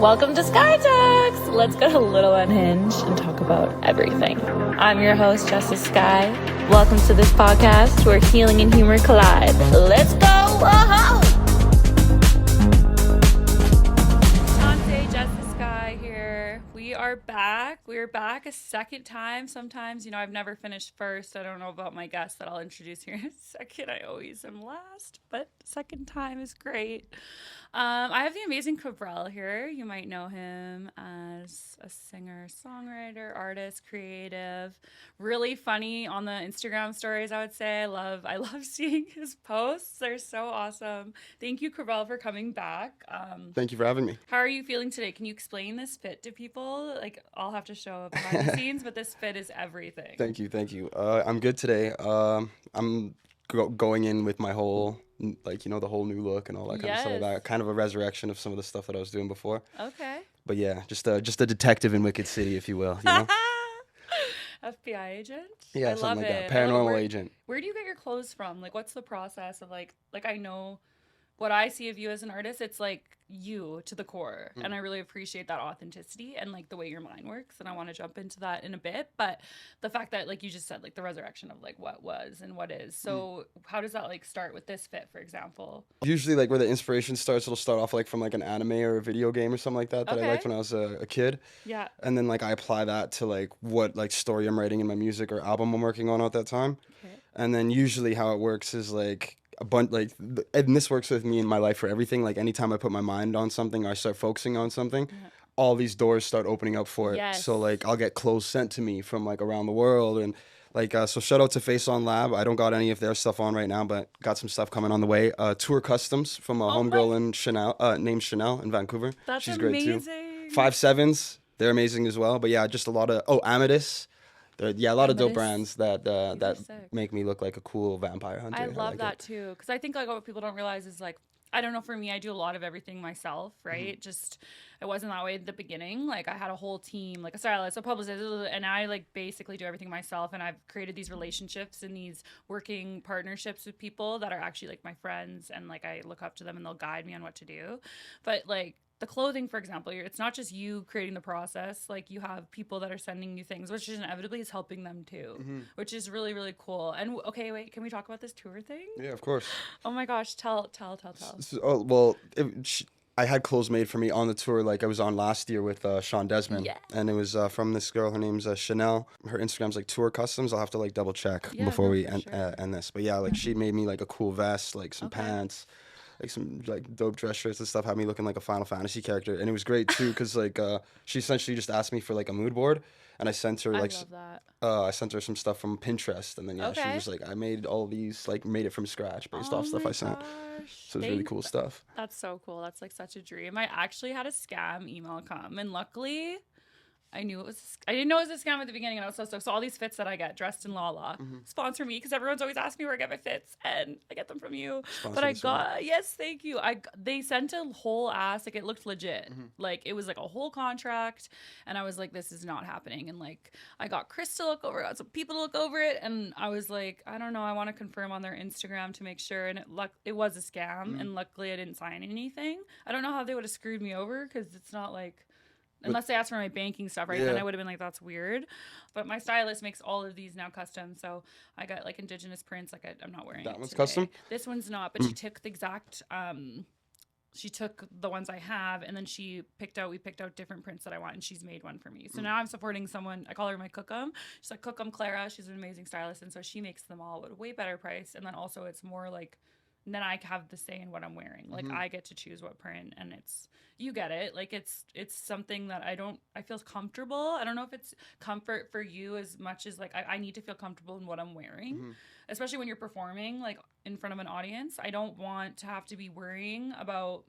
Welcome to Sky Talks. Let's get a little unhinged and talk about everything. I'm your host, Jessa Sky. Welcome to this podcast where healing and humor collide. Let's go! Whoa! Jessa Sky here. We are back. We're back a second time. Sometimes, I've never finished first. I don't know about my guests that I'll introduce here in a second. I always am last, but second time is great. I have the amazing RAL here. You might know him as a singer, songwriter, artist, creative, really funny on the Instagram stories, I would say. I love seeing his posts. They're so awesome. Thank you, RAL, for coming back. Thank you for having me. How are you feeling today? Can you explain this fit to people? Like, I'll have to show up behind the scenes, but this fit is everything. Thank you. I'm good today. I'm going in with my whole, the whole new look and all that kind of stuff like that. Kind of a resurrection of some of the stuff that I was doing before. Okay. But yeah, just a detective in Wicked City, if you will. FBI agent? Yeah, I something love like it. that. Paranormal agent. Where do you get your clothes from? Like, what's the process of like I know what I see of you as an artist, it's like you to the core. And I really appreciate that authenticity and like the way your mind works. And I want to jump into that in a bit. But the fact that, like you just said, like the resurrection of like what was and what is. So how does that like start with this fit, for example? Usually like where the inspiration starts, it'll start off like from like an anime or a video game or something like that I liked when I was a kid. Yeah. And then like I apply that to like what like story I'm writing in my music or album I'm working on at that time. Okay. And then usually how it works is like a bunch and this works with me in my life for everything. Like anytime I put my mind on something or I start focusing on something, all these doors start opening up for it. Yes. So like I'll get clothes sent to me from like around the world and like so shout out to Face On Lab. I don't got any of their stuff on right now, but got some stuff coming on the way. Tour Customs from a homegirl in Chanel named Chanel in Vancouver. She's amazing. Great too. 5'7s, they're amazing as well. But yeah, just a lot of Amethyst. A lot of dope brands that make me look like a cool vampire hunter. I love that too, because I think like what people don't realize is like, I don't know, for me, I do a lot of everything myself, right? Just it wasn't that way at the beginning. Like I had a whole team, like a stylist, a publicist, and I like basically do everything myself. And I've created these relationships and these working partnerships with people that are actually like my friends, and like I look up to them and they'll guide me on what to do. But like the clothing, for example, it's not just you creating the process. Like you have people that are sending you things, which inevitably is helping them too, which is really, really cool. And okay, wait, can we talk about this tour thing? Yeah, of course. Oh my gosh, tell. I had clothes made for me on the tour. Like I was on last year with Shawn Desman, and it was from this girl. Her name's Chanel. Her Instagram's like Tour Customs. I'll have to like double check before we end this. But yeah, like she made me like a cool vest, like some pants. Like some like dope dress shirts and stuff, had me looking like a Final Fantasy character, and it was great too because like she essentially just asked me for like a mood board, and I sent her like I sent her some stuff from Pinterest, and then she was like, I made all these like made it from scratch based off stuff I sent. So it was really cool stuff. That's so cool. That's like such a dream. I actually had a scam email come, and luckily I didn't know it was a scam at the beginning, and I was so stoked. So all these fits that I get, Dressed in Lala, sponsor me, because everyone's always asking me where I get my fits, and I get them from you. But I got, yes, thank you. They sent a whole ass, like it looked legit. Like it was like a whole contract, and I was like, this is not happening. And like I got Chris to look over it, I got some people to look over it, and I was like, I don't know, I want to confirm on their Instagram to make sure. And it was a scam, and luckily I didn't sign anything. I don't know how they would have screwed me over, because it's not like, unless they asked for my banking stuff, right? Then I would have been like, that's weird. But my stylist makes all of these now custom. So I got like indigenous prints. Like I'm not wearing that one's today. Custom? This one's not, but she took the exact, she took the ones I have, and then we picked out different prints that I want, and she's made one for me. So now I'm supporting someone, I call her my Cookum. She's like Cookum Clara. She's an amazing stylist. And so she makes them all at a way better price. And then also it's more like, then I have the say in what I'm wearing. Like I get to choose what print, and you get it. Like it's something that I feel comfortable. I don't know if it's comfort for you as much as like I need to feel comfortable in what I'm wearing, especially when you're performing like in front of an audience. I don't want to have to be worrying about,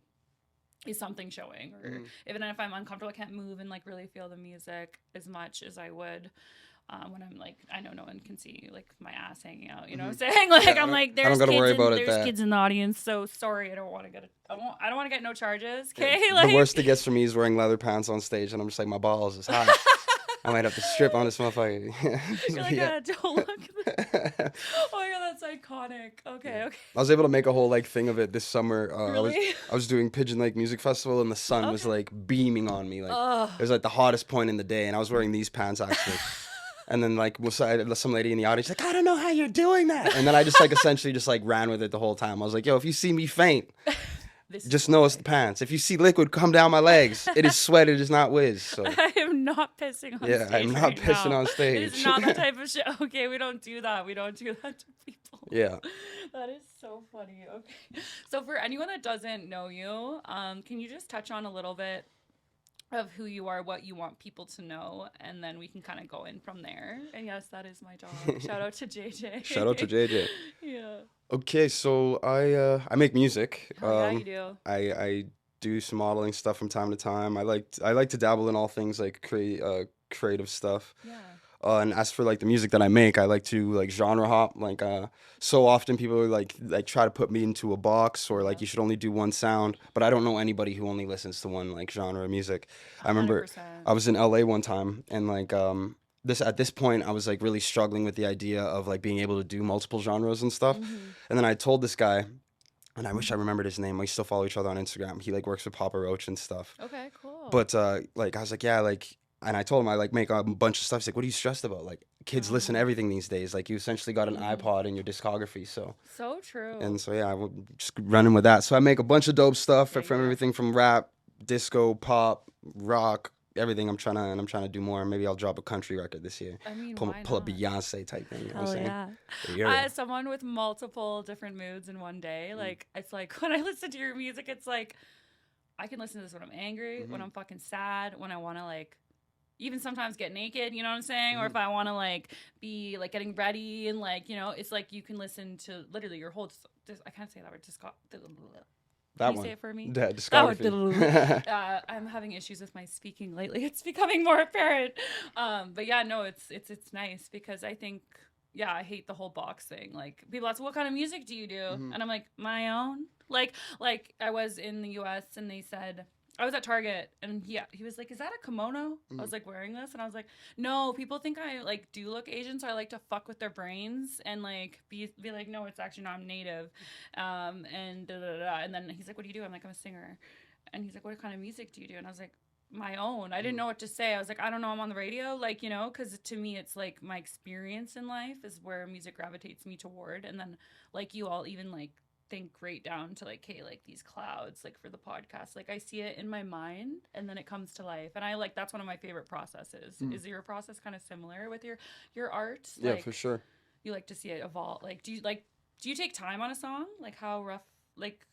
is something showing, or even if I'm uncomfortable, I can't move and like really feel the music as much as I would. When I'm like, I know no one can see like my ass hanging out, you know what I'm saying? Like I'm like, there's kids in the audience, so sorry, I don't want to get no charges. Okay, like the worst it gets for me is wearing leather pants on stage, and I'm just like, my balls is hot. I might have to strip on this motherfucker. You're like, don't look at that. Oh my god, that's iconic. Okay. I was able to make a whole like thing of it this summer. Really? I was doing Pigeon Lake Music Festival, and the sun was like beaming on me. Like it was like the hottest point in the day, and I was wearing these pants actually. And then like some lady in the audience like, I don't know how you're doing that. And then I just like essentially just like ran with it the whole time. I was like, yo, if you see me faint, just know it's the pants. If you see liquid come down my legs, it is sweat, it is not whiz. So I am not pissing on stage. Yeah, I'm not pissing on stage. It is not that type of shit. Okay, we don't do that. We don't do that to people. Yeah. That is so funny. Okay. So for anyone that doesn't know you, can you just touch on a little bit of who you are, what you want people to know, and then we can kind of go in from there. And yes, that is my dog. Shout out to JJ. Shout out to JJ. Yeah. Okay, so I make music. Yeah, you do. I do some modeling stuff from time to time. I like to dabble in all things like creative stuff. Yeah. And as for like the music that I make, I like to like genre hop. Like so often people are like try to put me into a box or like you should only do one sound. But I don't know anybody who only listens to one like genre of music. 100%. I remember I was in LA one time and like at this point I was like really struggling with the idea of like being able to do multiple genres and stuff. And then I told this guy, and I wish I remembered his name. We still follow each other on Instagram. He like works with Papa Roach and stuff. Okay, cool. But like I was like, yeah, like. And I told him I like make a bunch of stuff. He's like, what are you stressed about? Like kids listen to everything these days. Like you essentially got an iPod in your discography. So true. And so yeah, I'm just running with that. So I make a bunch of dope stuff from everything from rap, disco, pop, rock, everything. I'm trying to do more. Maybe I'll drop a country record this year. I mean, pull a Beyonce type thing. You know what I'm saying? Yeah. Someone with multiple different moods in one day. Like it's like when I listen to your music, it's like I can listen to this when I'm angry, when I'm fucking sad, when I want to like. Even sometimes get naked, you know what I'm saying? Or if I want to like be like getting ready and like, you know, it's like you can listen to literally your whole, I can't say that word, Can you say it for me? Yeah, discography. I'm having issues with my speaking lately. It's becoming more apparent. But yeah, no, it's nice because I think, yeah, I hate the whole box thing. Like people ask, what kind of music do you do? And I'm like, my own. Like I was in the US and they said, I was at Target and he was like, is that a kimono? I was like wearing this and I was like, no, people think I like do look Asian, so I like to fuck with their brains and like be like, no, it's actually not, I'm native. And da, da, da. And then he's like, what do you do? I'm like, I'm a singer. And he's like, what kind of music do you do? And I was like, my own. I didn't know what to say. I was like, I don't know, I'm on the radio, like, you know, because to me it's like my experience in life is where music gravitates me toward. And then like you all even like think right down to like, hey, like these clouds, like for the podcast, like I see it in my mind and then it comes to life. And I like, that's one of my favorite processes. Is your process kind of similar with your art? Yeah, like, for sure. You like to see it evolve. Like, do you take time on a song? Like how rough, like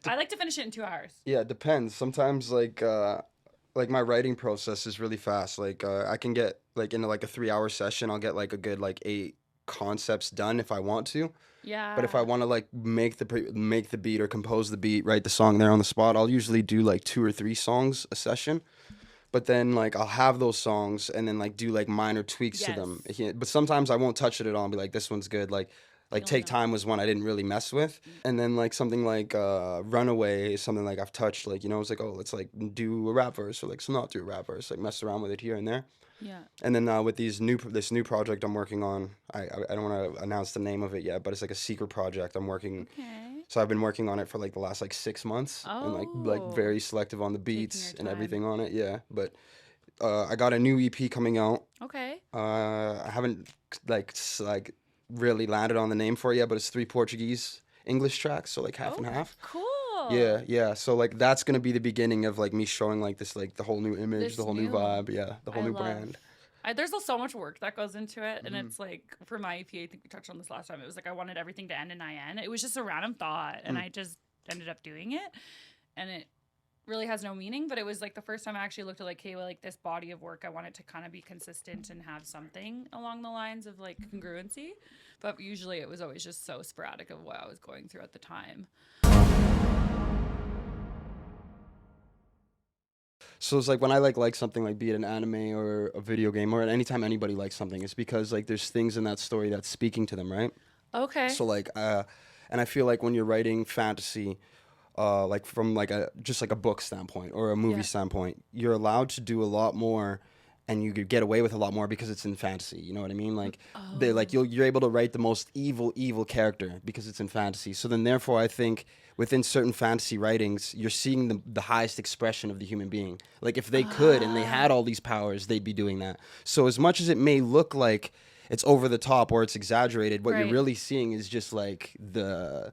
I like to finish it in 2 hours. Yeah, it depends. Sometimes like my writing process is really fast. Like I can get like into like a 3-hour session, I'll get like a good like 8 concepts done if I want to. Yeah. But if I want to like make the beat or compose the beat, write the song there on the spot, I'll usually do like 2 or 3 songs a session. But then like I'll have those songs and then like do like minor tweaks to them. But sometimes I won't touch it at all and be like, this one's good. Like Take Time was one I didn't really mess with. And then like something like Runaway is something like I've touched, like, you know, it's like, oh, let's like do a rap verse or like so not do a rap verse, like mess around with it here and there. Yeah. And then with this new project I'm working on, I don't want to announce the name of it yet, but it's like a secret project I'm working. Okay. So I've been working on it for like the last like 6 months and like very selective on the beats and everything on it. Yeah. But I got a new EP coming out. Okay. I haven't like really landed on the name for it yet, but it's 3 Portuguese English tracks, so like half and half. Cool. Yeah. So like that's gonna be the beginning of like me showing like this like the whole new image, the whole new vibe, the whole new brand. There's so much work that goes into it, and it's like for my EP, I think we touched on this last time. It was like I wanted everything to end in IN. It was just a random thought, and I just ended up doing it, and it really has no meaning. But it was like the first time I actually looked at like, hey, well, like this body of work, I want it to kind of be consistent and have something along the lines of like congruency. But usually it was always just so sporadic of what I was going through at the time. So it's like when I like something, like be it an anime or a video game or anytime anybody likes something, it's because like there's things in that story that's speaking to them, right? Okay. So like and I feel like when you're writing fantasy, like from like just like a book standpoint or a movie standpoint, you're allowed to do a lot more and you could get away with a lot more because it's in fantasy. You know what I mean? Like, they like you're able to write the most evil character because it's in fantasy. So then, therefore, I think within certain fantasy writings, you're seeing the highest expression of the human being. Like, if they could and they had all these powers, they'd be doing that. So as much as it may look like it's over the top or it's exaggerated, what you're really seeing is just like the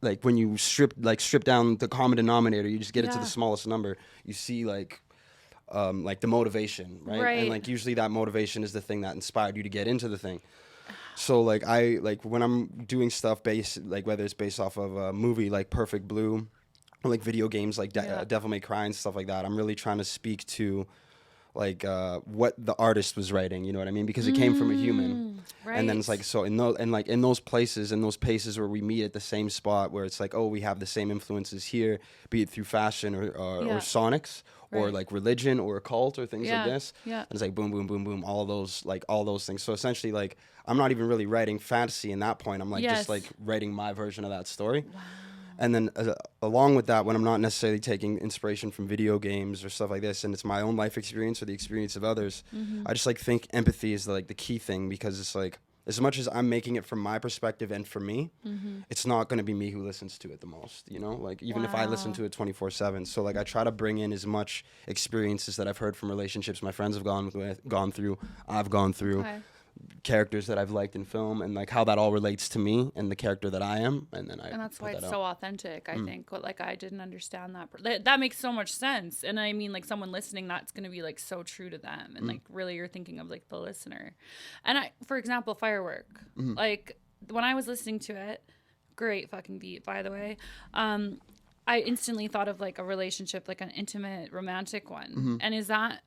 like when you strip down the common denominator, you just get it to the smallest number. You see like the motivation, right? And like usually that motivation is the thing that inspired you to get into the thing. So like when I'm doing stuff based, like whether it's based off of a movie like Perfect Blue, or like video games like Devil May Cry and stuff like that, I'm really trying to speak to like what the artist was writing, you know what I mean? Because it came from a human. And then it's like, so in those places, in those places where we meet at the same spot, where it's like, oh, we have the same influences here, be it through fashion or sonics or like religion or a cult or things like this. And it's like boom, boom, boom, boom, all those things. So essentially, like, I'm not even really writing fantasy in that point. I'm like just like writing my version of that story. Wow. And then along with that, when I'm not necessarily taking inspiration from video games or stuff like this, and it's my own life experience or the experience of others, I just like think empathy is like the key thing, because it's like, as much as I'm making it from my perspective and for me, it's not going to be me who listens to it the most, you know? Like, even if I listen to it 24/7. So like I try to bring in as much experiences that I've heard from relationships my friends have gone through, I've gone through. Characters that I've liked in film, and like how that all relates to me and the character that I am, and that's why it's so authentic. I think like I didn't understand that makes so much sense. And I mean, like, someone listening, that's going to be like so true to them, and like really you're thinking of like the listener. And for example, Firework, like when I was listening to it, great fucking beat, by the way, I instantly thought of like a relationship, like an intimate romantic one. And is that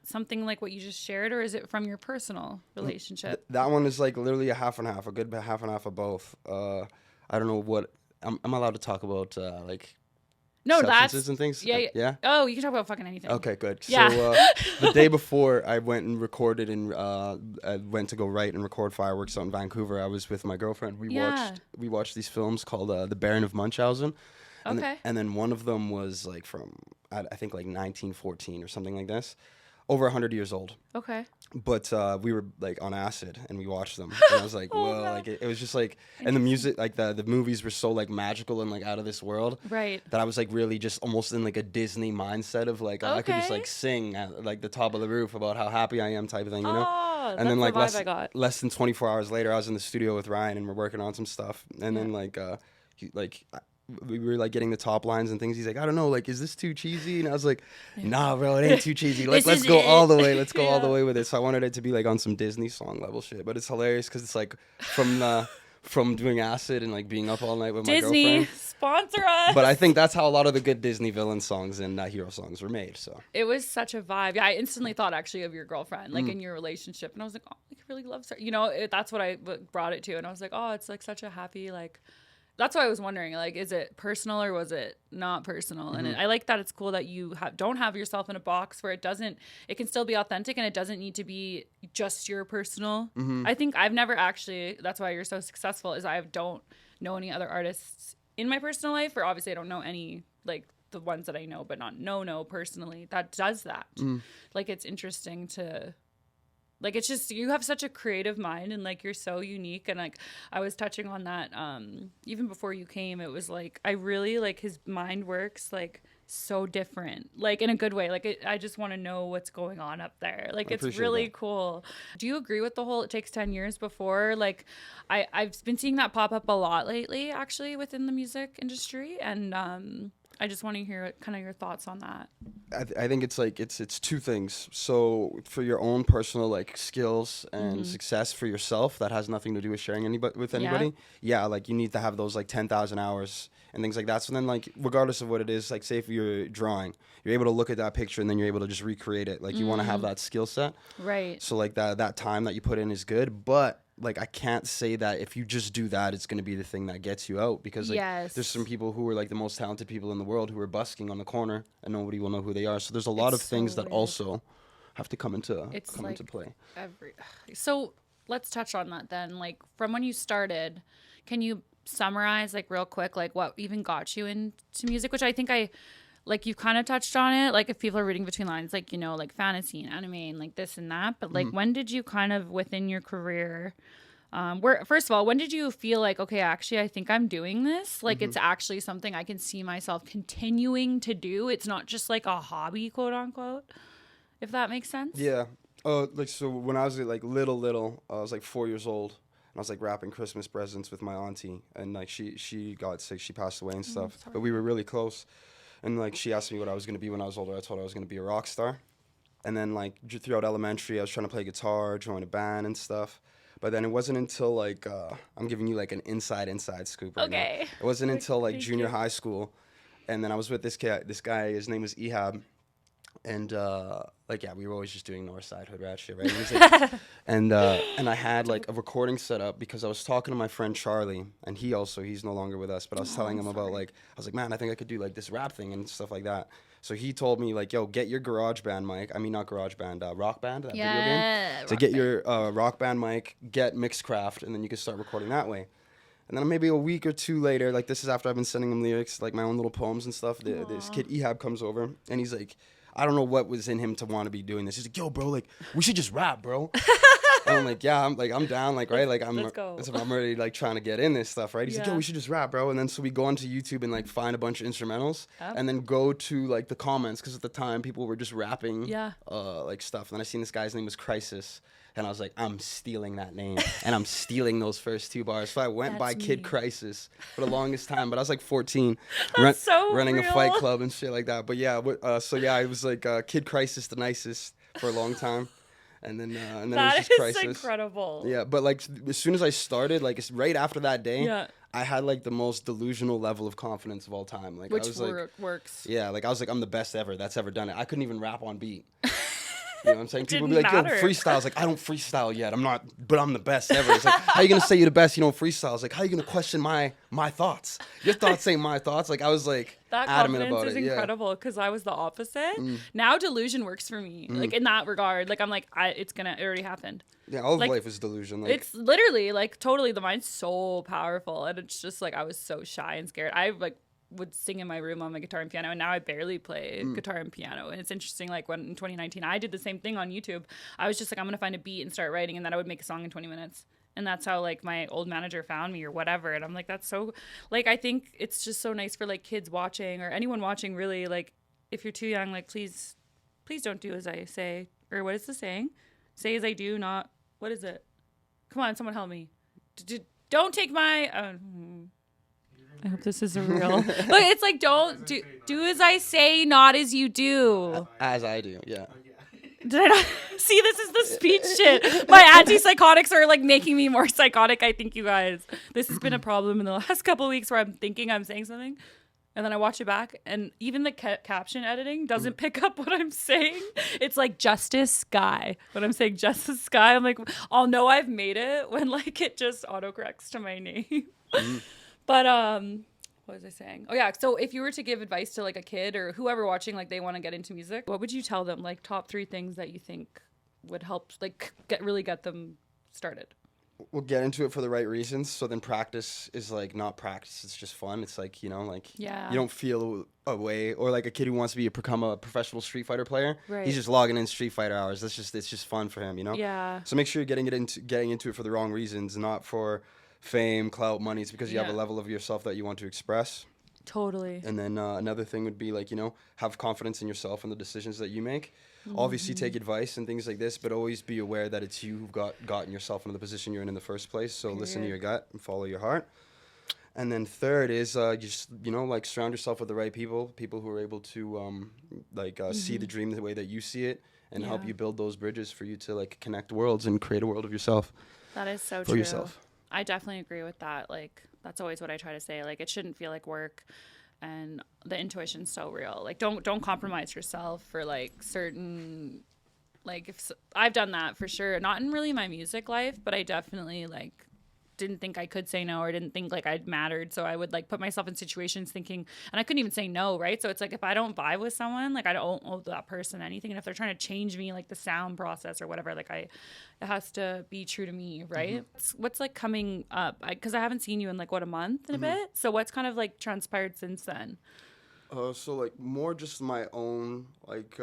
something like what you just shared, or is it from your personal relationship? That one is like literally a half and half, a good half and half of both. I don't know what I'm allowed to talk about, like substances and things. Yeah. Oh, you can talk about fucking anything. Okay, good. Yeah. So the day before I went and recorded, and I went to go write and record Fireworks out in Vancouver, I was with my girlfriend. We watched these films called The Baron of Munchausen. And then one of them was like from, I think like 1914 or something like this, over 100 years old. Okay. But we were like on acid and we watched them, and I was like, whoa, like it was just like, and the music, like the movies were so like magical and like out of this world, right? That I was like really just almost in like a Disney mindset of like, I could just like sing at like the top of the roof about how happy I am type of thing, you know? And then like less than 24 hours later, I was in the studio with Ryan and we're working on some stuff, and then we were like getting the top lines and things. He's like, I don't know, like, is this too cheesy? And I was like, nah, bro, it ain't too cheesy. Like, let's go all the way. Let's go all the way with it. So I wanted it to be like on some Disney song level shit. But it's hilarious because it's like from doing acid and like being up all night with my girlfriend. Disney, sponsor us. But I think that's how a lot of the good Disney villain songs and hero songs were made. So it was such a vibe. Yeah, I instantly thought actually of your girlfriend, like in your relationship, and I was like, oh, I really love her. You know, that's what I brought it to, and I was like, oh, it's like such a happy like. That's why I was wondering, like, is it personal or was it not personal? And I like that it's cool that you don't have yourself in a box where it can still be authentic and it doesn't need to be just your personal. I think I've never actually, that's why you're so successful, is I don't know any other artists in my personal life, or obviously I don't know any, like, the ones that I know, but not know personally, that does that. Like, it's interesting to... Like, it's just, you have such a creative mind and, like, you're so unique. And, like, I was touching on that even before you came. It was, like, I really, like, his mind works, like, so different. Like, in a good way. Like, I just want to know what's going on up there. Like, it's really cool. Do you agree with the whole it takes 10 years before? Like, I've been seeing that pop up a lot lately, actually, within the music industry. And I just want to hear kind of your thoughts on that. I think it's like it's two things. So for your own personal like skills and success for yourself, that has nothing to do with sharing with anybody. Yeah, like you need to have those like 10,000 hours and things like that. So then like regardless of what it is, like say if you're drawing, you're able to look at that picture and then you're able to just recreate it. Like you want to have that skill set. Right. So like that time that you put in is good, but like I can't say that if you just do that, it's going to be the thing that gets you out, because like there's some people who are like the most talented people in the world who are busking on the corner and nobody will know who they are. So there's a lot of things that also have to come into play. So let's touch on that then. Like from when you started, can you summarize like real quick, like what even got you into music? Which I think like you've kind of touched on it, like if people are reading between lines, like, you know, like fantasy and anime and like this and that, but like when did you kind of within your career, first of all, when did you feel like, okay, actually I think I'm doing this, like it's actually something I can see myself continuing to do, it's not just like a hobby, quote unquote, if that makes sense? Yeah. Like, so when I was like little, I was like 4 years old, and I was like wrapping Christmas presents with my auntie, and like she got sick, she passed away and stuff, but we were really close. And like she asked me what I was going to be when I was older. I told her I was going to be a rock star. And then like throughout elementary, I was trying to play guitar, join a band and stuff. But then it wasn't until like I'm giving you like an inside scoop right now. It wasn't until like junior high school, and then I was with this guy. His name was Ehab, and like yeah, we were always just doing North Side Hood Rat shit, right? Like, and I had like a recording set up because I was talking to my friend Charlie, and he's no longer with us, but I was telling him about like, I was like, man, I think I could do like this rap thing and stuff like that. So he told me like, yo, get your garage band mic. I mean, not garage band, Rock Band, that video game. So get your Rock Band mic, get Mixcraft, and then you can start recording that way. And then maybe a week or two later, like this is after I've been sending him lyrics, like my own little poems and stuff, this kid Ehab comes over, and he's like, I don't know what was in him to want to be doing this. He's like, yo, bro, like, we should just rap, bro. And I'm like, yeah, I'm down, like, right? Like, I'm already, like, trying to get in this stuff, right? He's like, yo, we should just rap, bro. And then so we go onto YouTube and, like, find a bunch of instrumentals and then go to, like, the comments, because at the time, people were just rapping, like, stuff. And then I seen this guy's name was Crisis. And I was like, I'm stealing that name. And I'm stealing those first two bars. So I went by Kid Crisis for the longest time. But I was like 14, running a fight club and shit like that. But yeah, so yeah, I was like Kid Crisis the nicest for a long time. And then it was just Crisis. That is incredible. Yeah, but like as soon as I started, like it's right after that day, I had like the most delusional level of confidence of all time. Like, Which I was works. Yeah, like I was like, I'm the best ever that's ever done it. I couldn't even rap on beat. You know what I'm saying? People be like, yo, freestyle. I was like, I don't freestyle yet. I'm not, but I'm the best ever. It's like, how you going to say you're the best? You don't freestyle. It's like, how you going to question my thoughts? Your thoughts ain't my thoughts. Like, I was like adamant about it. That confidence is incredible because I was the opposite. Now delusion works for me. Like, in that regard, like, I'm like, it already happened. Yeah, all of life is delusion. Like, it's literally, like, totally, the mind's so powerful. And it's just, like, I was so shy and scared. I, like, would sing in my room on my guitar and piano, and now I barely play guitar and piano. And it's interesting, like when in 2019 I did the same thing on YouTube. I was just like, I'm gonna find a beat and start writing, and then I would make a song in 20 minutes. And that's how like my old manager found me or whatever. And I'm like, that's so, like, I think it's just so nice for like kids watching or anyone watching, really. Like, if you're too young, like, please don't do as I say. Or what is the saying? Say as I do, not, what is it? Come on, someone help me. Don't take my I hope this is a real. But it's like, don't do as I say, not as you do. As I do, yeah. Did I not see? This is the speech shit. My antipsychotics are like making me more psychotic. I think, you guys, this has been a problem in the last couple of weeks where I'm thinking I'm saying something, and then I watch it back, and even the caption editing doesn't pick up what I'm saying. It's like Jessa Sky. When I'm saying Jessa Sky, I'm like, I'll know I've made it when like it just autocorrects to my name. But what was I saying? Oh yeah, so if you were to give advice to like a kid or whoever watching, like they want to get into music, what would you tell them? Like top 3 things that you think would help like get them started? We'll get into it for the right reasons. So then practice is like not practice, it's just fun. It's like, you know, like you don't feel a way, or like a kid who wants to become a professional Street Fighter player. Right. He's just logging in Street Fighter hours. It's just fun for him, you know? Yeah. So make sure you're getting into it for the wrong reasons, not for fame, clout, money. It's because you have a level of yourself that you want to express. Totally. And then another thing would be like, you know, have confidence in yourself and the decisions that you make. Obviously take advice and things like this, but always be aware that it's you who've gotten yourself into the position you're in the first place. So listen to your gut and follow your heart. And then third is just, you know, like surround yourself with the right people who are able to see the dream the way that you see it and help you build those bridges for you to like connect worlds and create a world of yourself. That is so true. For yourself. I definitely agree with that. Like, that's always what I try to say. Like, it shouldn't feel like work, and the intuition's so real. Like, don't compromise yourself for like certain, like, if I've done that for sure. Not in really my music life, but I definitely like didn't think I could say no, or didn't think like I mattered. So I would like put myself in situations thinking, and I couldn't even say no, right? So it's like, if I don't vibe with someone, like I don't owe that person anything. And if they're trying to change me, like the sound process or whatever, like it has to be true to me, right? What's like coming up? Because I haven't seen you in like, what, a month and a bit? So what's kind of like transpired since then? So like more just my own like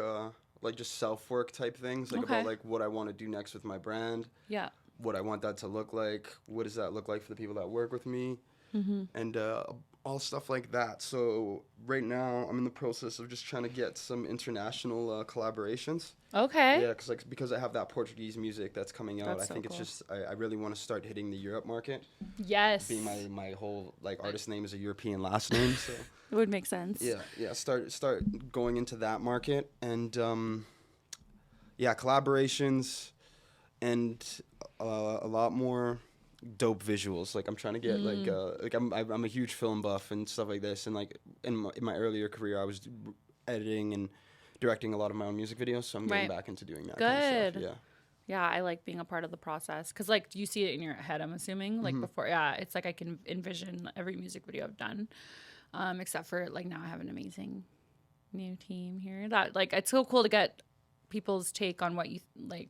just self work type things, like about like what I want to do next with my brand. Yeah. What I want that to look like. What does that look like for the people that work with me? And all stuff like that. So right now I'm in the process of just trying to get some international collaborations. Okay. Yeah, because I have that Portuguese music that's coming out. That's I think cool. it's just I really want to start hitting the Europe market. Yes. Being my whole like artist name is a European last name, so it would make sense. Yeah. Start going into that market and collaborations and a lot more dope visuals. Like I'm trying to get like I'm a huge film buff and stuff like this, and like in my earlier career I was editing and directing a lot of my own music videos, so I'm getting back into doing that kind of stuff. Yeah, I like being a part of the process because like you see it in your head, I'm assuming, like before. Yeah, it's like I can envision every music video I've done, except for like now I have an amazing new team here that like it's so cool to get people's take on what you like.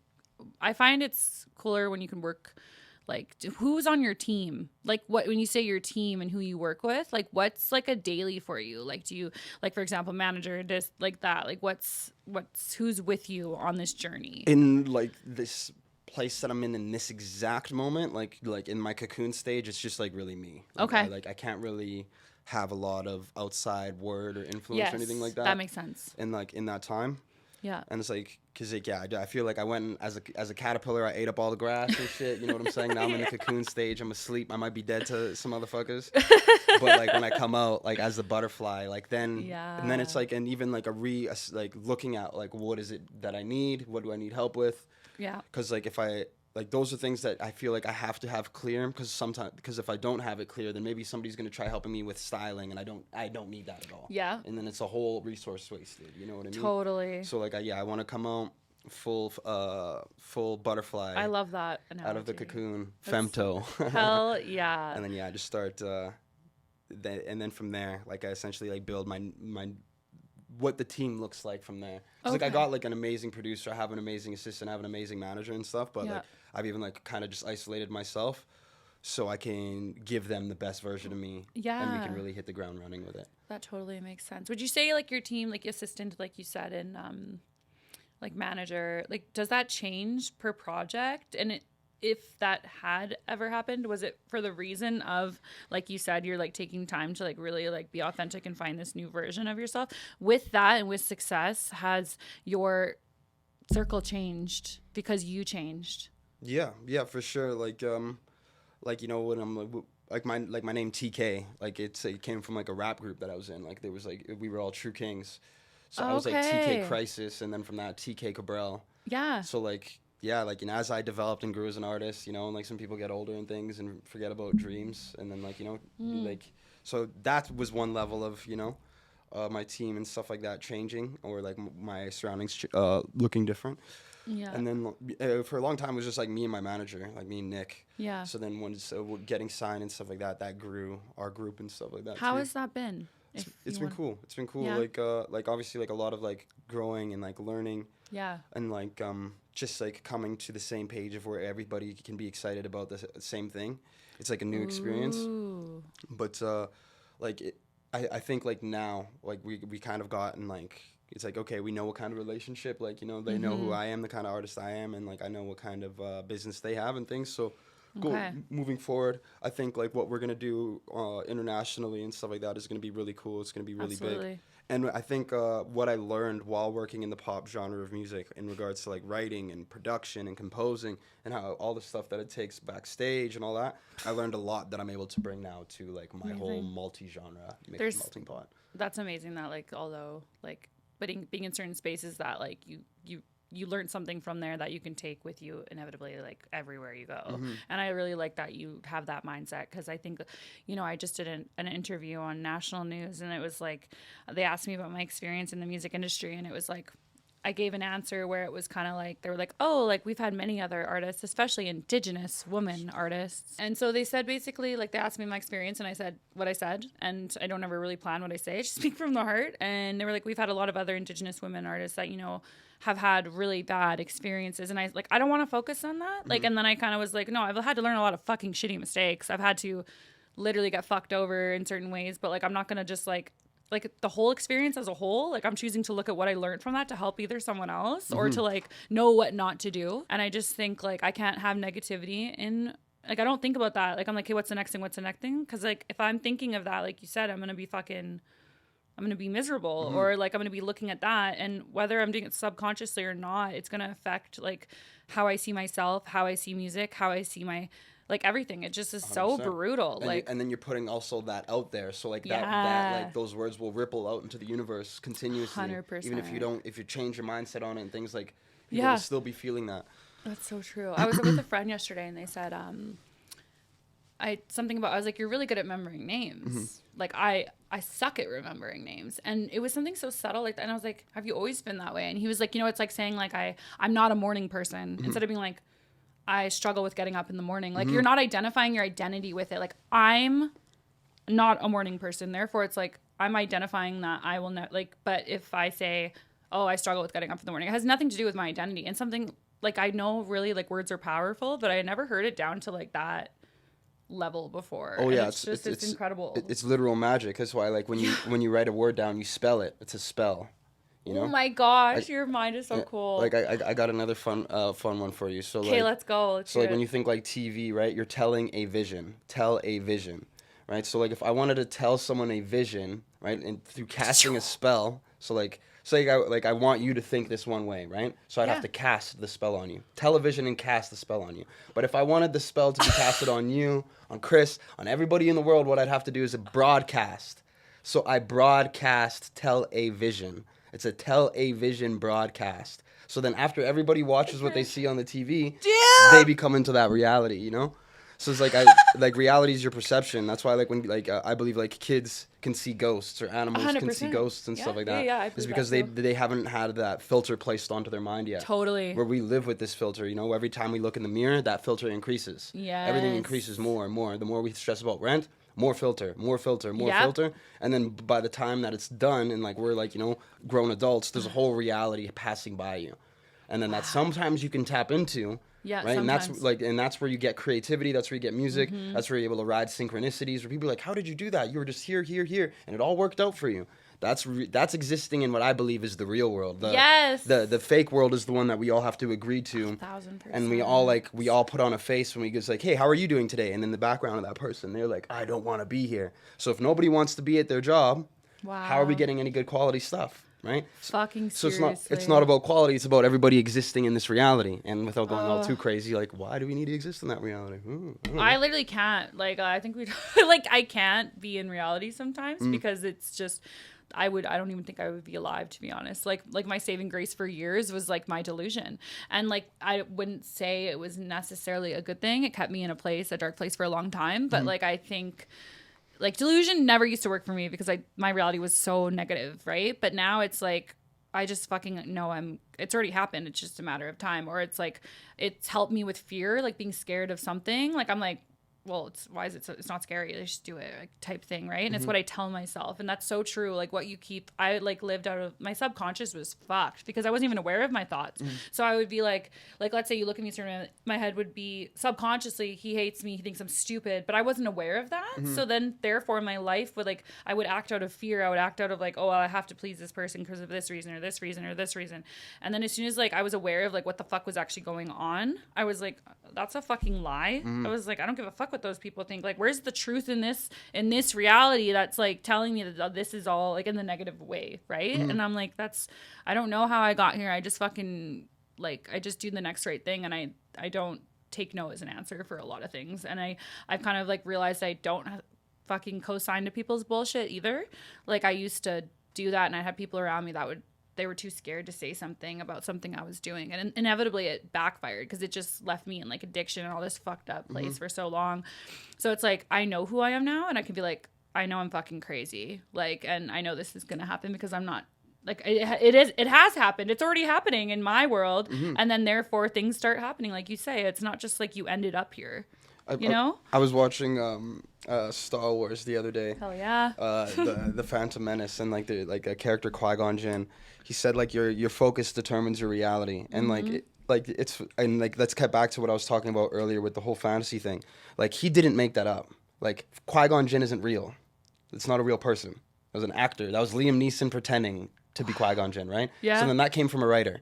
I find it's cooler when you can work like who's on your team, like what when you say your team and who you work with, like what's like a daily for you, like do you like for example manager just like that, like what's who's with you on this journey in like this place that I'm in this exact moment, like in my cocoon stage. It's just like really me. Like, I can't really have a lot of outside word or influence or anything like that. That makes sense. And like in that time. Yeah. And it's like, cause like, I feel like I went as a caterpillar. I ate up all the grass and shit. You know what I'm saying? Now I'm in the cocoon stage. I'm asleep. I might be dead to some motherfuckers. But like when I come out, like as the butterfly, like then, and then it's like, and even like like looking at like what is it that I need? What do I need help with? Yeah. Cause like if I like those are things that I feel like I have to have clear, because if I don't have it clear, then maybe somebody's gonna try helping me with styling, and I don't need that at all. Yeah. And then it's a whole resource wasted. You know what I mean? Totally. So like I want to come out full butterfly. I love that analogy. Out of the cocoon, femto. Hell yeah. And then I just start. And then from there, like I essentially like build my what the team looks like from there. Cause like I got like an amazing producer, I have an amazing assistant, I have an amazing manager and stuff, but like I've even like kind of just isolated myself so I can give them the best version of me. Yeah. And we can really hit the ground running with it. That totally makes sense. Would you say like your team, like assistant, like you said, and like manager, like does that change per project? And if that had ever happened, was it for the reason of, like you said, you're like taking time to like really like be authentic and find this new version of yourself? With that and with success, has your circle changed because you changed? Yeah, for sure. Like you know when I'm like my name TK, like it came from like a rap group that I was in. Like there was like we were all True Kings, so I was like TK Crisis, and then from that TK Cabral. Yeah. So like. Yeah, like, and as I developed and grew as an artist, you know, and like some people get older and things and forget about dreams, and then like, you know, like, so that was one level of, you know, my team and stuff like that changing, or like my surroundings looking different. Yeah. And then for a long time it was just like me and my manager, like me and Nick. Yeah. So then once getting signed and stuff like that, that grew our group and stuff like that. How has that been? It's been cool. It's been cool. Yeah. Like obviously like a lot of like growing and like learning. Yeah. And like just like coming to the same page of where everybody can be excited about the same thing. It's like a new experience. But I think like now like we kind of gotten like it's like okay, we know what kind of relationship, like, you know, they know who I am, the kind of artist I am, and like I know what kind of business they have and things. So moving forward, I think like what we're gonna do internationally and stuff like that is gonna be really cool. It's gonna be really big. And I think what I learned while working in the pop genre of music in regards to like writing and production and composing and how all the stuff that it takes backstage and all that, I learned a lot that I'm able to bring now to like my whole multi-genre melting pot. That's amazing that like although like being in certain spaces that like you learn something from there that you can take with you inevitably like everywhere you go. And I really like that you have that mindset, because I think, you know, I just did an interview on national news, and it was like they asked me about my experience in the music industry, and it was like I gave an answer where it was kind of like they were like, oh, like we've had many other artists, especially Indigenous women artists. And so they said basically like they asked me my experience, and I said what I said, and I don't ever really plan what I say. I just speak from the heart. And they were like, we've had a lot of other Indigenous women artists that, you know, have had really bad experiences, and I don't want to focus on that. Like, and then I kind of was like, no, I've had to learn a lot of fucking shitty mistakes. I've had to literally get fucked over in certain ways, but like I'm not gonna just like like the whole experience as a whole. Like I'm choosing to look at what I learned from that to help either someone else or to like know what not to do. And I just think like I can't have negativity in, like I don't think about that. Like I'm like, hey, what's the next thing? What's the next thing? Because like if I'm thinking of that, like you said, I'm going to be miserable or like I'm going to be looking at that. And whether I'm doing it subconsciously or not, it's going to affect like how I see myself, how I see music, how I see my, like everything. It just is 100%. So brutal. And then you're putting also that out there. So like that like those words will ripple out into the universe continuously. 100%. Even if you change your mindset on it and things like, people will still be feeling that. That's so true. I was with a friend yesterday and they said, I was like, you're really good at remembering names. Like I suck at remembering names. And it was something so subtle like that. And I was like, have you always been that way? And he was like, it's like saying like, I'm not a morning person instead of being like, I struggle with getting up in the morning. Like you're not identifying your identity with it. Like I'm not a morning person. Therefore it's like, I'm identifying that I will not like, but if I say, oh, I struggle with getting up in the morning, it has nothing to do with my identity. And something like, I know really like words are powerful, but I never heard it down to like that level before. Oh yeah, it's incredible. It's literal magic. That's why like when you write a word down, you spell it. It's a spell. You know? Oh my gosh, your mind is so cool. Like I got another fun one for you. So okay, let's go. So like when you think like TV, right? You're telling a vision. Tell a vision, right? So like if I wanted to tell someone a vision, right, and through casting a spell, so like say I want you to think this one way, right? So I'd have to cast the spell on you. Television and cast the spell on you. But if I wanted the spell to be casted on you, on Chris, on everybody in the world, what I'd have to do is a broadcast. So I broadcast tell a vision. It's a tell a vision broadcast. So then after everybody watches what they see on the TV, they become into that reality, you know? So it's like like reality is your perception. That's why like when like I believe like kids can see ghosts or animals 100%. Can see ghosts and stuff like that. Yeah, it's because they haven't had that filter placed onto their mind yet. Totally. Where we live with this filter, you know, every time we look in the mirror, that filter increases. Yeah. Everything increases more and more. The more we stress about rent, more filter, filter. And then by the time that it's done and like we're like, you know, grown adults, there's a whole reality passing by you. And then that sometimes you can tap into. Yeah, right. Sometimes. And that's where you get creativity. That's where you get music. That's where you're able to ride synchronicities. Where people are like, "How did you do that? You were just here, and it all worked out for you." That's existing in what I believe is the real world. The fake world is the one that we all have to agree to. 1,000%. And we all put on a face when we just like, "Hey, how are you doing today?" And in the background of that person, they're like, "I don't want to be here." So if nobody wants to be at their job, how are we getting any good quality stuff? Right? Fucking seriously. So it's not about quality, it's about everybody existing in this reality. And without going all too crazy, like, why do we need to exist in that reality? I literally can't. Like, I think I can't be in reality sometimes because it's just, I don't even think I would be alive, to be honest. Like my saving grace for years was like my delusion. And like, I wouldn't say it was necessarily a good thing. It kept me in a dark place for a long time. But like, I think, like delusion never used to work for me because my reality was so negative, right? But now it's like I just fucking know it's already happened. It's just a matter of time. Or it's like it's helped me with fear, like being scared of something. Like I'm like, well, it's not scary. They just do it, like, type thing, right? And it's what I tell myself, and that's so true. Like what you keep, I like lived out of my subconscious was fucked because I wasn't even aware of my thoughts. So I would be like let's say you look at me, certain my head would be subconsciously, he hates me, he thinks I'm stupid, but I wasn't aware of that. So then therefore my life would like I would act out of fear. I would act out of like, oh, well, I have to please this person because of this reason or this reason or this reason. And then as soon as like I was aware of like what the fuck was actually going on, I was like, that's a fucking lie. I was like, I don't give a fuck what those people think. Like, where's the truth in this reality that's like telling me that this is all like in the negative way, right? And I'm like, I don't know how I got here. I just fucking like I just do the next right thing, and I don't take no as an answer for a lot of things. And I've kind of like realized I don't fucking co-sign to people's bullshit either. Like I used to do that, and I had people around me that they were too scared to say something about something I was doing. And inevitably it backfired because it just left me in like addiction and all this fucked up place for so long. So it's like, I know who I am now, and I can be like, I know I'm fucking crazy. Like, and I know this is going to happen because I'm not like, it has happened. It's already happening in my world. And then therefore things start happening. Like you say, it's not just like you ended up here. You know? I was watching Star Wars the other day. Hell yeah. The Phantom Menace, and like a character Qui-Gon Jinn, he said like your focus determines your reality, and let's get back to what I was talking about earlier with the whole fantasy thing. Like he didn't make that up. Like Qui-Gon Jinn isn't real. It's not a real person. That was an actor. That was Liam Neeson pretending to be Qui-Gon Jinn, right? Yeah. So then that came from a writer.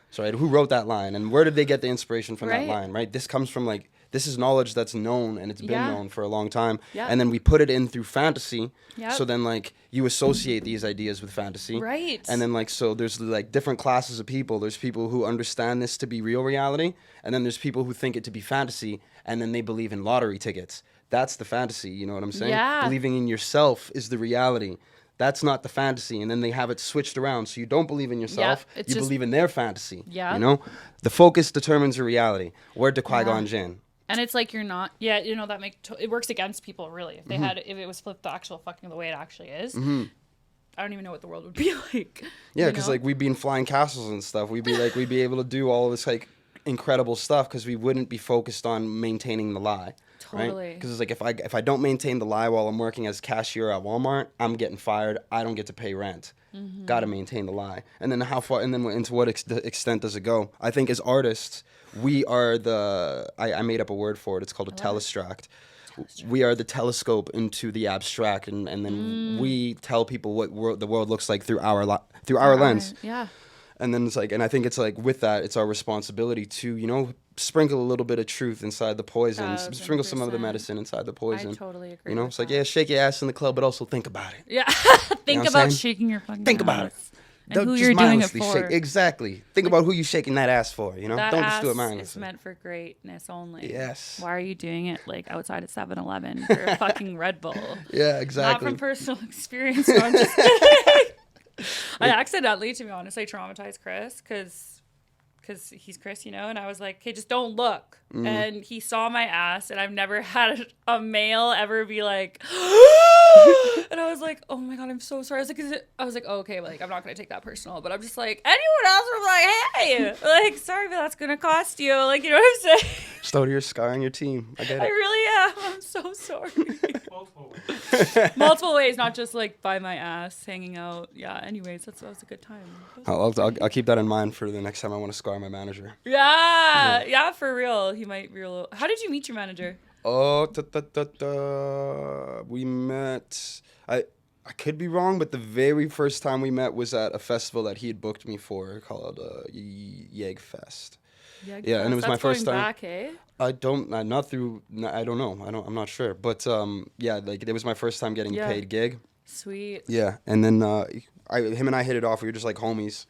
So, right, who wrote that line? And where did they get the inspiration from that line, right? This comes from, like, this is knowledge that's known, and it's been known for a long time. Yeah. And then we put it in through fantasy. Yep. So then, like, you associate these ideas with fantasy. Right. And then, like, so there's, like, different classes of people. There's people who understand this to be real reality, and then there's people who think it to be fantasy, and then they believe in lottery tickets. That's the fantasy, you know what I'm saying? Yeah. Believing in yourself is the reality. That's not the fantasy. And then they have it switched around. So you don't believe in yourself. Yep, you believe in their fantasy. Yeah. You know? The focus determines the reality. Word to Qui-Gon Jinn. And it's like you're not... Yeah, you know, that it works against people, really. If they if it was flipped the actual fucking the way it actually is. Mm-hmm. I don't even know what the world would be like. Yeah, because, like, we'd be in flying castles and stuff. We'd be able to do all of this, like, incredible stuff because we wouldn't be focused on maintaining the lie. Totally. Because it's like if I don't maintain the lie while I'm working as cashier at Walmart, I'm getting fired. I don't get to pay rent. Mm-hmm. Got to maintain the lie. And then how far? And then into what extent does it go? I think as artists, we are I made up a word for it. It's called a telestract. We are the telescope into the abstract, and then we tell people what the world looks like through our lens. Yeah. And then it's like, and I think it's like with that, it's our responsibility to, you know, sprinkle a little bit of truth inside the poison, sprinkle some of the medicine inside the poison. I totally agree. You know, it's like, yeah, shake your ass in the club, but also think about it. Yeah, think about shaking your fucking Think about it. And who you're doing it for. Exactly. Think about who you're shaking that ass for, you know? Don't just do it mindlessly. It's meant for greatness only. Yes. Why are you doing it, like, outside of 7-Eleven for a fucking Red Bull? Yeah, exactly. Not from personal experience, so I'm just kidding. I accidentally, to be honest, I traumatized Chris because he's Chris, you know, and I was like, okay, just don't look. And he saw my ass, and I've never had a male ever be like, and I was like, oh my God, I'm so sorry. I was like, oh, okay, like, I'm not going to take that personal, but I'm just like, anyone else was like, hey, like, sorry, but that's going to cost you. Like, you know what I'm saying? Stow to your scar on your team. I get it. I really am. I'm so sorry. Multiple ways, not just like by my ass hanging out. Yeah, anyways, that was a good time. I'll keep that in mind for the next time I want to scar my manager. Yeah, for real. He might real. How did you meet your manager? Oh, we met. I could be wrong, but the very first time we met was at a festival that he had booked me for called Yegfest. Yeah, and it was my first time. Back, hey? I don't know. I'm not sure, but yeah, like it was my first time getting a paid gig. Sweet. Yeah, and then him and I hit it off. We were just like homies.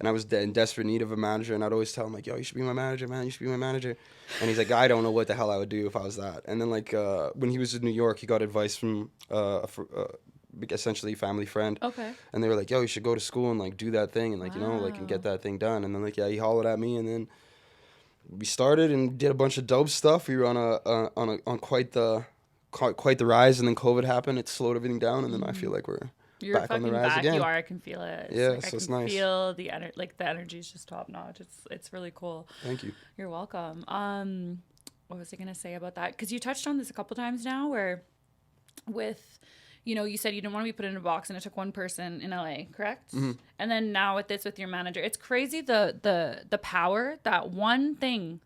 And I was in desperate need of a manager, and I'd always tell him, like, yo, you should be my manager, man. You should be my manager. And he's like, I don't know what the hell I would do if I was that. And then, like, when he was in New York, he got advice from essentially a family friend. Okay. And they were like, yo, you should go to school and, like, do that thing and, like, you know, like, and get that thing done. And then, like, yeah, he hollered at me, and then we started and did a bunch of dope stuff. We were on quite the rise, and then COVID happened. It slowed everything down, and then I feel like you're back on the rise again. You are. I can feel it. It's it's nice. I can feel the energy is just top notch. It's really cool. Thank you. You're welcome. What was I gonna say about that? Because you touched on this a couple times now, where with, you know, you said you didn't want to be put in a box, and it took one person in LA, correct? Mm-hmm. And then now with your manager, it's crazy the power that one thing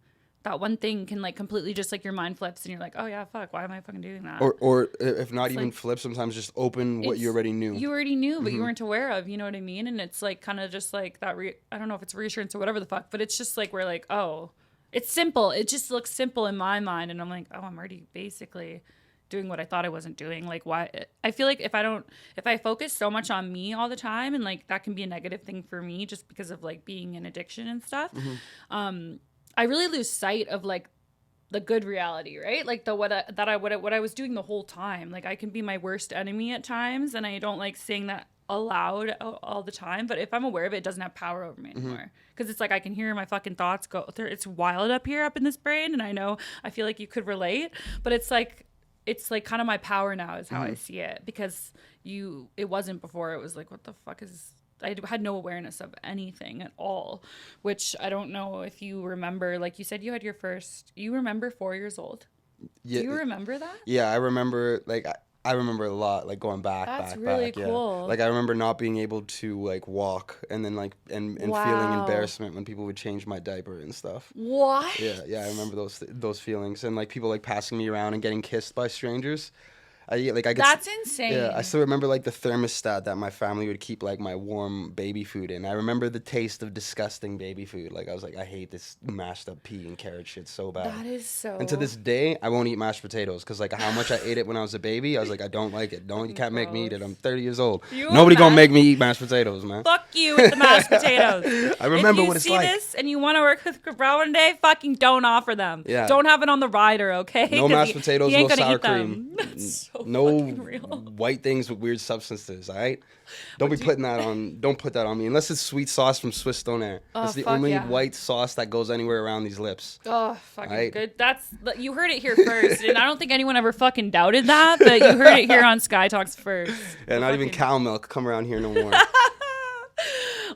can, like, completely just, like, your mind flips and you're like, oh yeah, fuck, why am I fucking doing that? Or if not, it's even like, flip, sometimes just open what you already knew. You already knew, but you weren't aware of, you know what I mean? And it's like kind of just like that, I don't know if it's reassurance or whatever the fuck, but it's just like, we're like, oh, it's simple. It just looks simple in my mind. And I'm like, oh, I'm already basically doing what I thought I wasn't doing. Like, why? I feel like if I focus so much on me all the time, and like that can be a negative thing for me just because of like being in addiction and stuff. I really lose sight of like the good reality, right? Like what I was doing the whole time. Like I can be my worst enemy at times, and I don't like saying that aloud all the time. But if I'm aware of it, it doesn't have power over me anymore. Because it's like I can hear my fucking thoughts go. It's wild up in this brain, and I feel like you could relate. But it's like kind of my power now is how I see it. Because it wasn't before. It was like, what the fuck is. I had no awareness of anything at all, which I don't know if you remember. Like you said, you had you remember 4 years old. Yeah. Do you remember that? Yeah, I remember, like, I remember a lot, like, going back. That's really cool. Yeah. Like, I remember not being able to, like, walk, and then, like, and feeling embarrassment when people would change my diaper and stuff. What? Yeah, I remember those feelings. And, like, people, like, passing me around and getting kissed by strangers. That's insane. Yeah, I still remember like the thermostat that my family would keep like my warm baby food in. I remember the taste of disgusting baby food. Like I was like, I hate this mashed up pea and carrot shit so bad. That is so. And to this day, I won't eat mashed potatoes because like how much I ate it when I was a baby, I was like, I don't like it. You can't make me eat it. I'm 30 years old. Nobody gonna make me eat mashed potatoes, man. Fuck you with the mashed potatoes. I remember what it's like. If you see this and you want to work with Cabral one day, fucking don't offer them. Yeah. Don't have it on the rider, okay? No mashed potatoes, no sour cream. That's so no real. White things with weird substances, all right? Don't put that on me unless it's sweet sauce from Swiss Donair. That's the only white sauce that goes anywhere around these lips. Oh, fucking good. You heard it here first, and I don't think anyone ever fucking doubted that, but you heard it here on Sky Talks first. Yeah, not even cow milk come around here no more.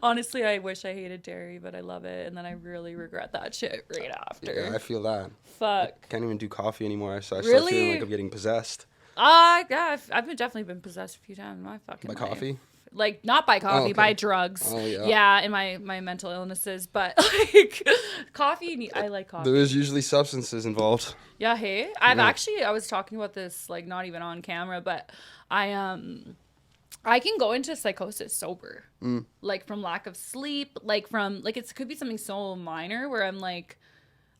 Honestly, I wish I hated dairy, but I love it, and then I really regret that shit right after. Yeah, I feel that. Fuck. I can't even do coffee anymore, so I start feeling like I'm getting possessed. Yeah, I've definitely been possessed a few times in my fucking life. By coffee? Like, not by coffee, okay. by drugs. Oh, yeah. Yeah, and my mental illnesses, but, like, coffee, I like coffee. There is usually substances involved. Yeah, hey? I was talking about this, like, not even on camera, but I can go into psychosis sober. Like, from lack of sleep, like, it could be something so minor where I'm, like,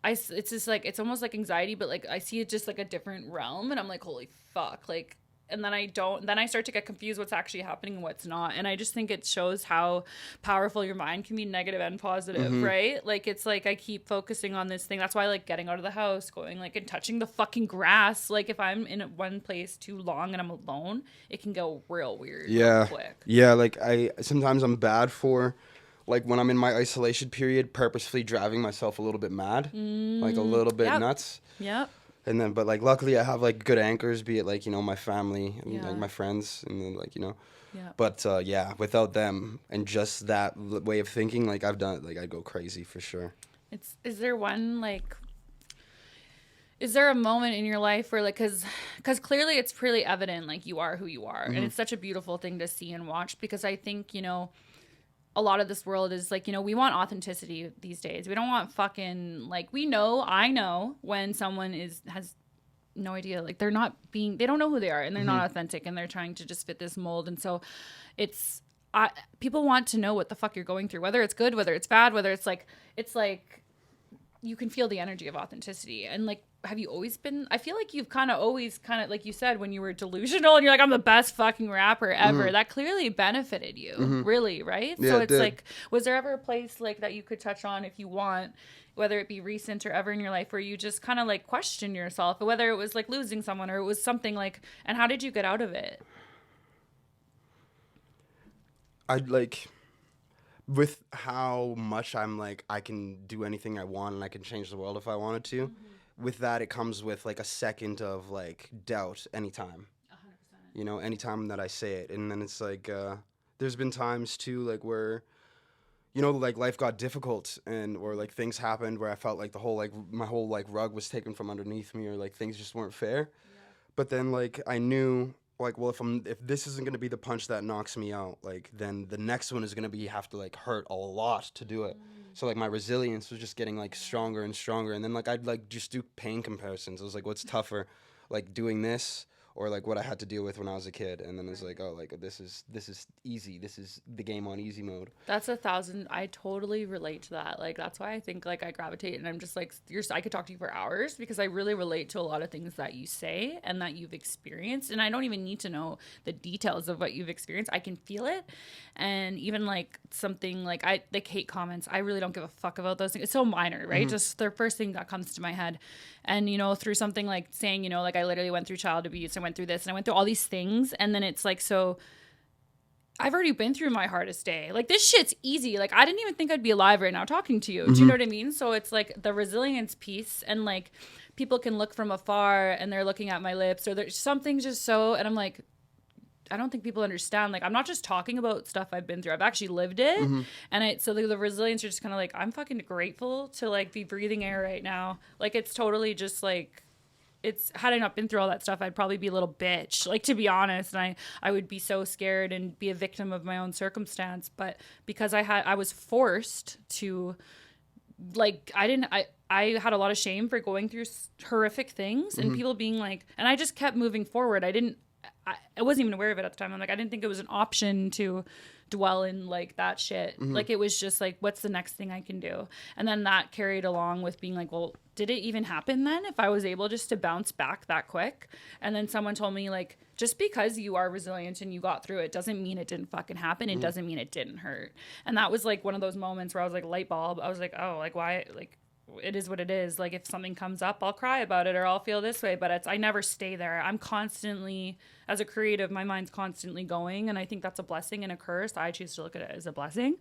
it's just, like, it's almost like anxiety, but, like, I see it just, like, a different realm, and I'm like, holy fuck, like, and then I start to get confused what's actually happening and what's not, and I just think it shows how powerful your mind can be, negative and positive, right? Like, it's, like, I keep focusing on this thing. That's why I like getting out of the house, going, like, and touching the fucking grass. Like, if I'm in one place too long and I'm alone, it can go real weird real quick. Yeah, like, sometimes I'm bad for... Like, when I'm in my isolation period, purposefully driving myself a little bit mad. Like, a little bit nuts. Yep. And then, but, like, luckily I have, like, good anchors, be it, like, you know, my family and, like, my friends. And then, like, you know. Yeah. But, without them and just that way of thinking, like, I'd go crazy for sure. Is there a moment in your life where, like, because clearly it's pretty evident, like, you are who you are. And it's such a beautiful thing to see and watch because I think, you know, a lot of this world is like, you know, we want authenticity these days. We don't want fucking, like, I know when someone has no idea, like, they don't know who they are and they're not authentic and they're trying to just fit this mold. And so people want to know what the fuck you're going through, whether it's good, whether it's bad, whether it's like you can feel the energy of authenticity. And, like, have you always been, I feel like you've always like you said, when you were delusional and you're like, I'm the best fucking rapper ever, that clearly benefited you, really, right? Yeah, so it's like, was there ever a place like that you could touch on if you want, whether it be recent or ever in your life, where you just kind of like question yourself, whether it was like losing someone or it was something like, and how did you get out of it? With how much I'm like, I can do anything I want and I can change the world if I wanted to. With that, it comes with, like, a second of, like, doubt anytime. 100%. You know, anytime that I say it. And then it's, like, there's been times, too, like, where, you know, like, life got difficult or, like, things happened where I felt like my whole, like, rug was taken from underneath me or, like, things just weren't fair. Yeah. But then, like, I knew, like, well, if this isn't going to be the punch that knocks me out, like, then the next one is going to have to, like, hurt a lot to do it. So, like, my resilience was just getting, like, stronger and stronger. And then, like, I'd, like, just do pain comparisons. I was like, what's tougher, like, doing this or, like, what I had to deal with when I was a kid? And then it's like, oh, like, this is easy. This is the game on easy mode. That's 1,000. I totally relate to that. Like, that's why I think, like, I gravitate and I'm just like, I could talk to you for hours because I really relate to a lot of things that you say and that you've experienced. And I don't even need to know the details of what you've experienced. I can feel it. And even, like, something like hate comments, I really don't give a fuck about those things. It's so minor, right? Just the first thing that comes to my head. And, you know, through something like saying, you know, like, I literally went through child abuse, I went through this and I went through all these things. And then it's like, so I've already been through my hardest day. Like, this shit's easy. Like, I didn't even think I'd be alive right now talking to you. Do you know what I mean? So it's like the resilience piece, and, like, people can look from afar and they're looking at my lips or there's something just so, and I'm like, I don't think people understand. Like, I'm not just talking about stuff I've been through. I've actually lived it. And so the resilience, you're just kind of like, I'm fucking grateful to, like, be breathing air right now. Like, it's totally just like, had I not been through all that stuff, I'd probably be a little bitch, like, to be honest. And I would be so scared and be a victim of my own circumstance. But because I was forced to like, I had a lot of shame for going through horrific things and people being like, and I just kept moving forward. I wasn't even aware of it at the time. I'm like, I didn't think it was an option to dwell in like that shit. Like, it was just like, what's the next thing I can do? And then that carried along with being like, well, did it even happen then if I was able just to bounce back that quick? And then someone told me, like, just because you are resilient and you got through it doesn't mean it didn't fucking happen. It doesn't mean it didn't hurt. And that was like one of those moments where I was like, light bulb. I was like, oh, like, why? Like, it is what it is. Like, if something comes up, I'll cry about it or I'll feel this way, but I never stay there. I'm constantly, as a creative, my mind's constantly going, and I think that's a blessing and a curse. I choose to look at it as a blessing.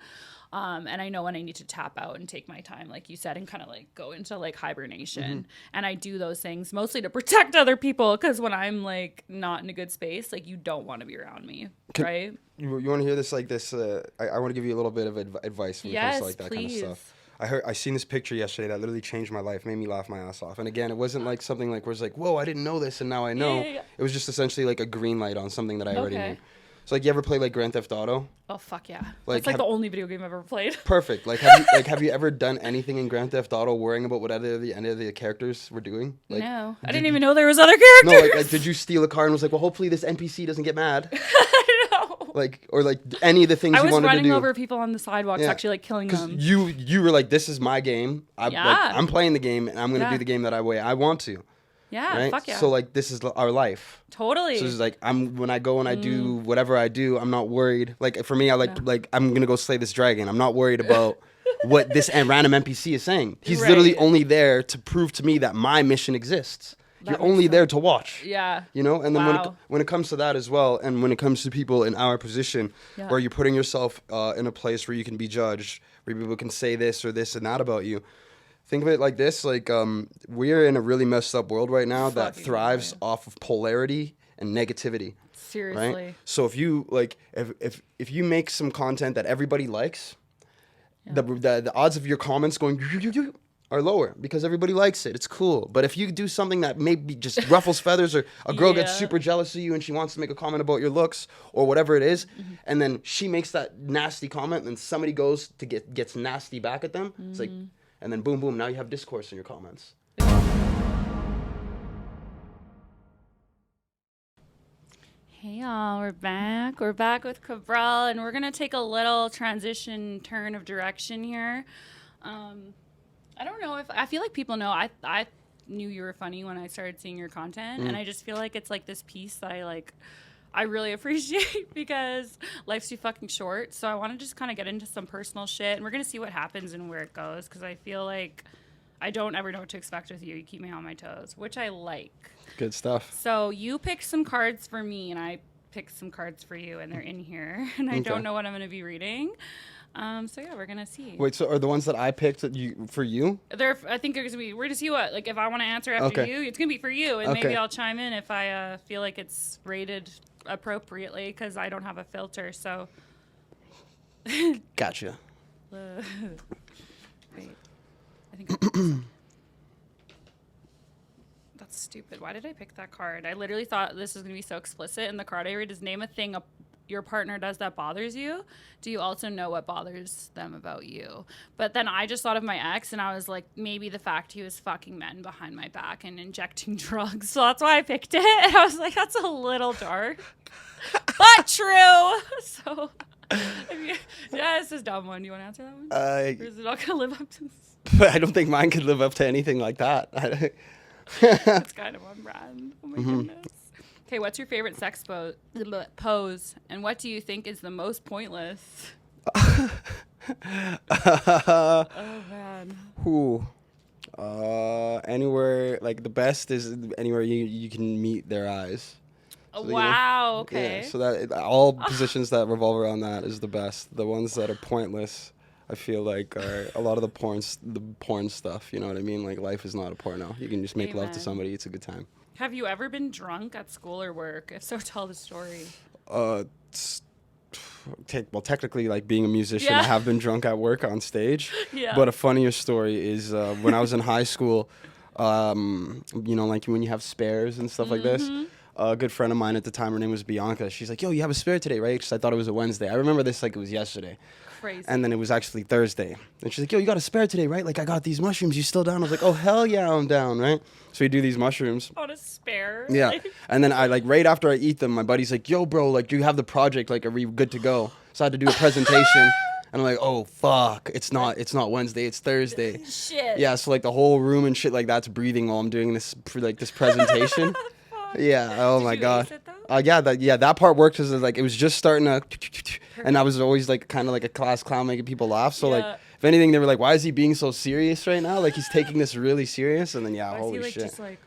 And I know when I need to tap out and take my time, like you said, and kind of like go into like hibernation. And I do those things mostly to protect other people, because when I'm like not in a good space, like, you don't want to be around me, right? You want to hear this like this? I want to give you a little bit of advice when it comes to like that kind of stuff. I seen this picture yesterday that literally changed my life, made me laugh my ass off. And again, it wasn't like something like where it's like, whoa, I didn't know this and now I know. Yeah. It was just essentially like a green light on something that I already knew. So like, you ever play like Grand Theft Auto? Oh fuck yeah! Like, that's like the only video game I've ever played. Perfect. Like, have you ever done anything in Grand Theft Auto worrying about what any of the characters were doing? Like, no, I didn't even know there was other characters. No, like did you steal a car and was like, well, hopefully this NPC doesn't get mad? Like, or like any of the things you wanted to do. I was running over people on the sidewalks, actually like killing them. Because you were like, this is my game. I'm playing the game, and I'm going to do the game that I want to. Yeah, right? fuck yeah. So like, this is our life. Totally. So it's like, when I go and I do whatever I do, I'm not worried. Like, for me, like I'm going to go slay this dragon. I'm not worried about what this random NPC is saying. He's literally only there to prove to me that my mission exists. You're only there to watch. Yeah. You know? And then when it comes to that as well, and when it comes to people in our position, where you're putting yourself in a place where you can be judged, where people can say this or this and that about you, think of it like this. Like, we're in a really messed up world right now that thrives off of polarity and negativity. Seriously. Right? So if you, like, if you make some content that everybody likes, the odds of your comments going are lower because everybody likes it. It's cool. But if you do something that maybe just ruffles feathers, or a girl gets super jealous of you and she wants to make a comment about your looks or whatever it is, and then she makes that nasty comment, and somebody goes to gets nasty back at them, it's like, and then boom, boom, now you have discourse in your comments. Hey y'all, we're back. We're back with Cabral, and we're gonna take a little transition turn of direction here. I don't know if I feel like people know I knew you were funny when I started seeing your content, and I just feel like it's like this piece that I really appreciate because life's too fucking short. So I want to just kind of get into some personal shit, and we're gonna see what happens and where it goes, because I feel like I don't ever know what to expect with you. You keep me on my toes, which I like. Good stuff. So you picked some cards for me, and I picked some cards for you, and they're in here, and I don't know what I'm gonna be reading. So yeah, we're gonna see. Wait, so are the ones that I picked for you? I think we're gonna see what, like, if I want to answer after you, it's gonna be for you, and maybe I'll chime in if I feel like it's rated appropriately, because I don't have a filter. So. Gotcha. Wait, I think. That's stupid. Why did I pick that card? I literally thought this was gonna be so explicit, and the card I read is name a thing your partner does that bothers you. Do you also know what bothers them about you? But then I just thought of my ex, and I was like, maybe the fact he was fucking men behind my back and injecting drugs. So that's why I picked it. And I was like, that's a little dark, but true. So, this is a dumb one. Do you want to answer that one? Or is it all gonna live up to this? But I don't think mine could live up to anything like that. It's kind of on brand. Oh my goodness. Okay, what's your favorite sex pose, and what do you think is the most pointless? Oh, man. Anywhere, like, the best is anywhere you can meet their eyes. So, wow, okay. Yeah, so that all positions that revolve around that is the best. The ones that are pointless, I feel like, are a lot of the porn stuff, you know what I mean? Like, life is not a porno. You can just make love to somebody, it's a good time. Have you ever been drunk at school or work? If so, tell the story. Technically, like, being a musician, I have been drunk at work on stage. Yeah. But a funnier story is when I was in high school, you know, like when you have spares and stuff like this, a good friend of mine at the time, her name was Bianca. She's like, yo, you have a spare today, right? Because I thought it was a Wednesday. I remember this like it was yesterday. Crazy. And then it was actually Thursday. And she's like, yo, you got a spare today, right? Like, I got these mushrooms. You still down? I was like, oh, hell yeah, I'm down, right? So we do these mushrooms. On a spare? Yeah. And then I, like, right after I eat them, my buddy's like, yo, bro, like, do you have the project? Like, are we good to go? So I had to do a presentation. And I'm like, oh, fuck. It's not Wednesday. It's Thursday. Shit. Yeah, so, like, the whole room and shit like that's breathing while I'm doing this, this presentation. Yeah. Oh, my God. That part worked because like it was just starting to, and I was always like kind of like a class clown making people laugh. So like if anything, they were like, "Why is he being so serious right now? Like he's taking this really serious." And then holy shit. Just like,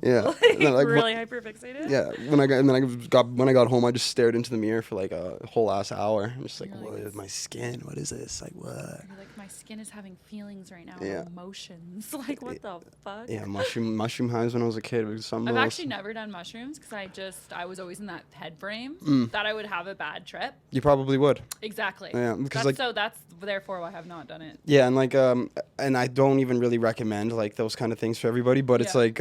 yeah, like really hyperfixated. Yeah, when I got home, I just stared into the mirror for like a whole ass hour. I'm just like, what is my skin? What is this? Like what? You're like, my skin is having feelings right now. Yeah. Emotions. Like what the fuck? Yeah, mushroom highs when I was a kid was something. I've actually never done mushrooms because I was always in that head frame that I would have a bad trip. You probably would. Exactly. Yeah, because that's therefore why I have not done it. Yeah, and like and I don't even really recommend like those kind of things for everybody, but it's like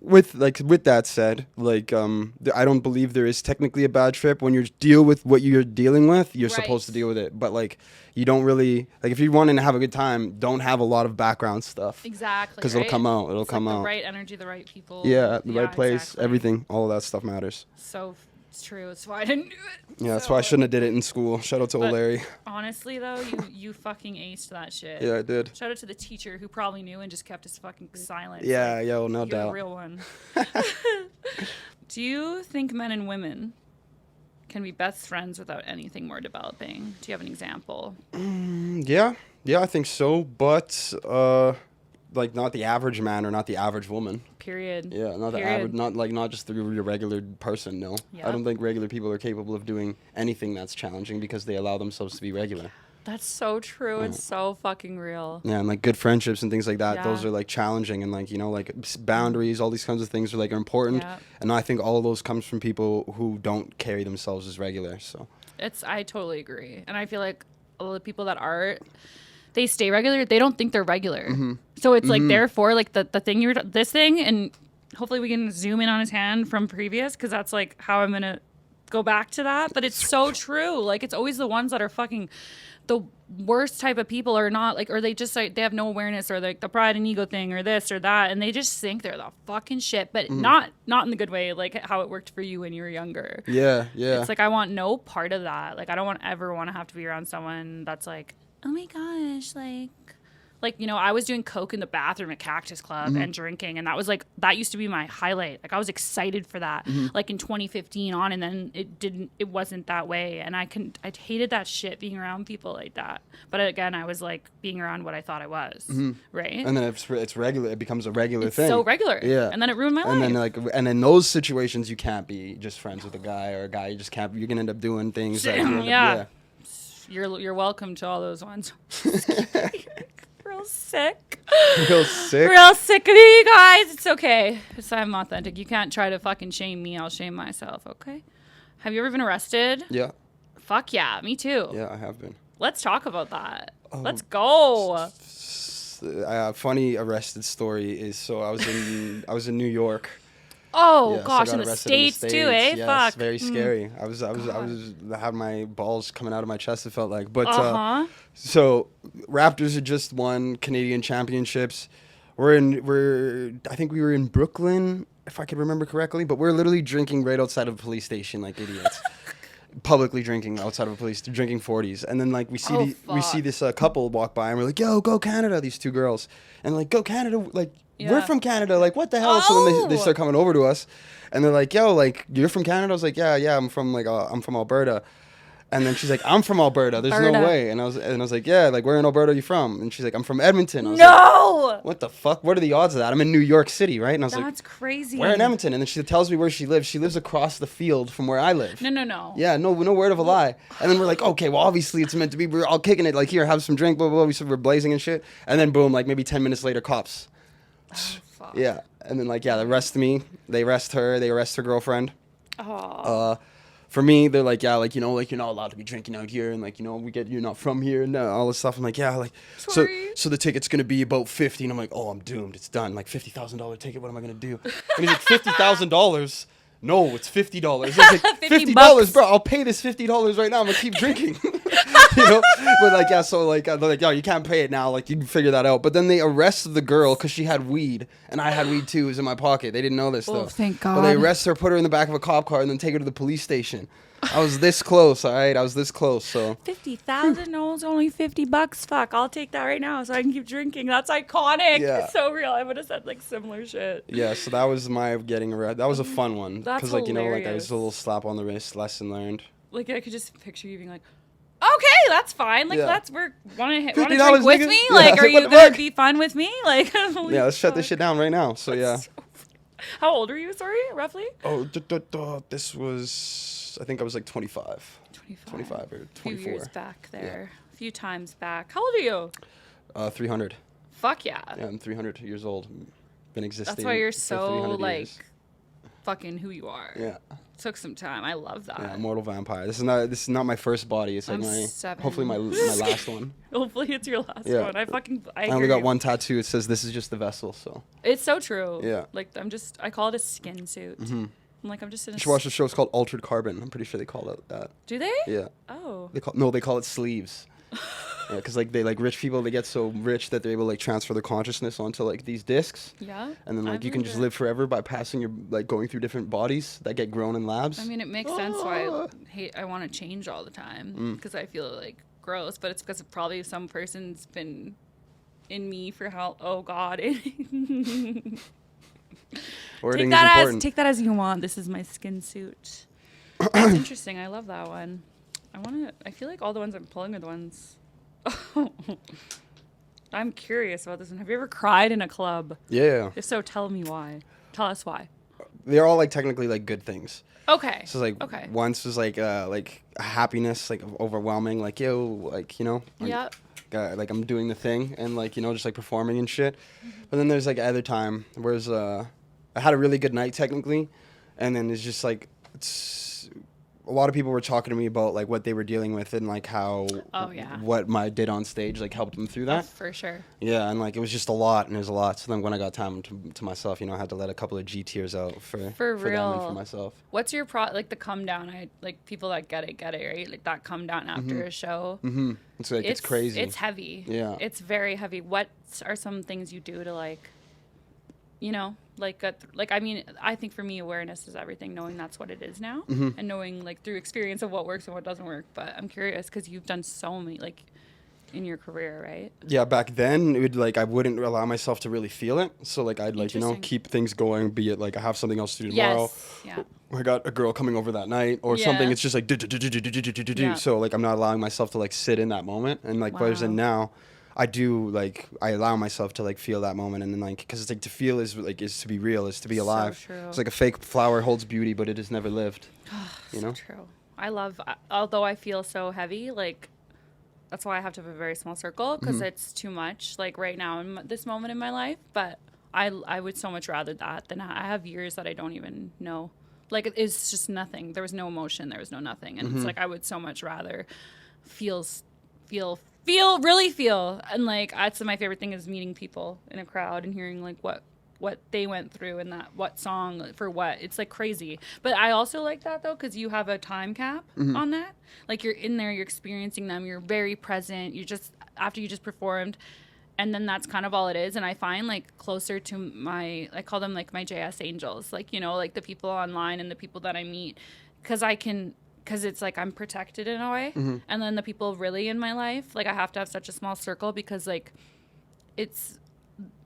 with that said, like I don't believe there is technically a bad trip. When you deal with what you're dealing with, you're supposed to deal with it. But like you don't really like if you're wanting to have a good time, don't have a lot of background stuff. Exactly. Because it'll come out. It'll come out. The right energy, the right people. Yeah, the right place, everything, all of that stuff matters. So it's true. That's why I didn't do it. Yeah, that's why I shouldn't have did it in school. Shout out to O'Leary. Honestly, though, you fucking aced that shit. Yeah, I did. Shout out to the teacher who probably knew and just kept his fucking silence. Yeah, like, no doubt. You're a real one. Do you think men and women can be best friends without anything more developing? Do you have an example? Yeah, I think so. But like not the average man or not the average woman. Period. Yeah, not the average, not just your regular person. No, yep. I don't think regular people are capable of doing anything that's challenging because they allow themselves to be regular. That's so true. It's so fucking real. Yeah, and like good friendships and things like that. Those are like challenging and like like boundaries. All these kinds of things are like important. Yeah. And I think all of those comes from people who don't carry themselves as regular. So I totally agree, and I feel like a lot of people that are. They stay regular. They don't think they're regular. Mm-hmm. So it's like, therefore, like the thing this thing, and hopefully we can zoom in on his hand from previous, because that's like how I'm going to go back to that. But it's so true. Like, it's always the ones that are fucking the worst type of people or not, like, or they just like, they have no awareness or like the pride and ego thing or this or that. And they just think they're the fucking shit, but not in the good way, like how it worked for you when you were younger. Yeah. It's like, I want no part of that. Like, I don't ever want to have to be around someone that's like, oh my gosh, like, I was doing coke in the bathroom at Cactus Club and drinking, and that used to be my highlight. Like, I was excited for that, like in 2015 on, and then it wasn't that way, and I hated that shit, being around people like that. But again, I was like being around what I thought I was, right? And then it's regular. It becomes a regular thing. So regular, yeah. And then it ruined my life. And in those situations, you can't be just friends with a guy or a guy. You just can't. You're gonna end up doing things. Yeah. You're welcome to all those ones. Real sick of you guys. It's okay. Because I'm authentic. You can't try to fucking shame me. I'll shame myself, okay? Have you ever been arrested? Yeah. Fuck yeah, me too. Yeah, I have been. Let's talk about that. Let's go. Funny arrested story is, so I was in New York. Oh gosh, in the States too, eh? Yes, Fuck. Very scary. I had my balls coming out of my chest, it felt like. But so Raptors had just won Canadian championships. I think we were in Brooklyn, if I can remember correctly, but we're literally drinking right outside of a police station like idiots. Publicly drinking outside of a police, drinking 40s, and then like we see this couple walk by, and we're like, "Yo, go Canada!" These two girls, and like, "Go Canada!" Like, we're from Canada. Like, what the hell? So then they start coming over to us, and they're like, "Yo, like, you're from Canada?" I was like, "Yeah, I'm from Alberta." And then she's like, "I'm from Alberta. There's no way." And I was like, "Yeah, like, where in Alberta are you from?" And she's like, "I'm from Edmonton." I was like, what the fuck? What are the odds of that? I'm in New York City, right? And I was That's crazy. "Where in Edmonton?" And then she tells me where she lives. She lives across the field from where I live. No. Yeah, no word of a lie. And then we're like, okay, well, obviously it's meant to be. We're all kicking it, like, here, have some drink, blah, blah, blah. We're blazing and shit. And then boom, like maybe 10 minutes later, cops. Oh, fuck. Yeah. And then like, they arrest me. They arrest her. They arrest her girlfriend. Oh. For me, they're like, yeah, like, like, you're not allowed to be drinking out here, and like, you're not from here, and all this stuff. I'm like, yeah, like, so the ticket's gonna be about $50, and I'm like, oh, I'm doomed, it's done, like $50,000 ticket, what am I gonna do? And he's like, $50,000, no, it's $50. Like, $50, bro. I'll pay this $50 right now. I'm gonna keep drinking. You know, but like, yeah, so like, they're like, yo, you can't pay it now. Like, you can figure that out. But then they arrest the girl because she had weed, and I had weed too. It was in my pocket. They didn't know this though. Thank God. But they arrest her, put her in the back of a cop car, and then take her to the police station. I was this close, all right. I was this close. So 50,000? No, it's only $50. Fuck, I'll take that right now so I can keep drinking. That's iconic. Yeah. It's so real. I would have said like similar shit. Yeah, so that was my getting arrested. That was a fun one. That's Because, like, you know, like, I hilarious. was a little slap on the wrist, lesson learned. Like, I could just picture you being like, okay, that's fine. Like, Yeah. wanna $50, drink with nigga? me? Yeah, Like, are what you the gonna fuck? be fun with me? Like, Yeah, let's shut this shit down right now. So, yeah. How old are you, sorry, roughly? Oh, this was, I think I was like 25. 25 or 24. A few years back there. A few times back. How old are you? 300. Fuck yeah. Yeah, I'm 300 years old. Been existing. That's why you're for so, 300 like, years. fucking who you are. Yeah. Took some time. I love that. Yeah, immortal vampire. This is not my first body. It's like I'm my 7. hopefully my last one. Hopefully it's your last Yeah. one. I only hear got you. one tattoo. It says this is just the vessel. So It's so true. Yeah. Like, I call it a skin suit. mm-hmm. I'm like, I'm just in a... You should watch the show. It's called Altered Carbon. I'm pretty sure they call it that. Do they? Yeah. Oh. They call it sleeves. Yeah, because like rich people, they get so rich that they're able to like transfer their consciousness onto like these discs. Yeah. And then like I you can believe just it. live forever by passing your like going through different bodies that get grown in labs. I mean, it makes sense why I want to change all the time because I feel like gross, but it's because probably some person's been in me for how, oh God. Wording is important. Take that as you want. This is my skin suit. That's interesting. I love that one. I feel like all the ones I'm pulling are the ones. I'm curious about this one. Have you ever cried in a club? Yeah. If so, tell me why. Tell us why. They're all like technically like good things. Okay. So like once was like a happiness, like overwhelming, like yo, like, you know. Yeah. Like I'm doing the thing and like, you know, just like performing and shit. But then there's like other time whereas I had a really good night technically, and then it's just like a lot of people were talking to me about like what they were dealing with and like how what I did on stage like helped them through that. For sure. Yeah, and like it was just a lot, and it was a lot. So then when I got time to myself, you know, I had to let a couple of G tears out for real them and for myself. What's your like the come down? I like people that get it, right? Like that come down after a show. Mm-hmm. It's like it's crazy. It's heavy. Yeah. It's very heavy. What are some things you do to like, you know, like I mean, I think for me awareness is everything. Knowing that's what it is now, and knowing like through experience of what works and what doesn't work. But I'm curious because you've done so many like in your career, right? Yeah, back then it would like I wouldn't allow myself to really feel it. So like I'd like, you know, keep things going. Be it like I have something else to do tomorrow. Yeah. I got a girl coming over that night or something. It's just like do. So like I'm not allowing myself to like sit in that moment. And like whereas in now, I do like I allow myself to like feel that moment, and then like because it's like to feel is to be real, is to be alive. So true. It's like a fake flower holds beauty, but it has never lived. You know. So true. I love. Although I feel so heavy, like that's why I have to have a very small circle because it's too much. Like right now in this moment in my life, but I would so much rather that than I have years that I don't even know. Like it's just nothing. There was no emotion. There was no nothing, and it's like I would so much rather really feel, and like that's my favorite thing is meeting people in a crowd and hearing like what they went through and that what song for what. It's like crazy, but I also like that though because you have a time cap on that. Like you're in there, you're experiencing them, you're very present. You just after you just performed, and then that's kind of all it is. And I find like closer to I call them like my JS angels, like, you know, like the people online and the people that I meet, because it's like I'm protected in a way. And then the people really in my life, like I have to have such a small circle because like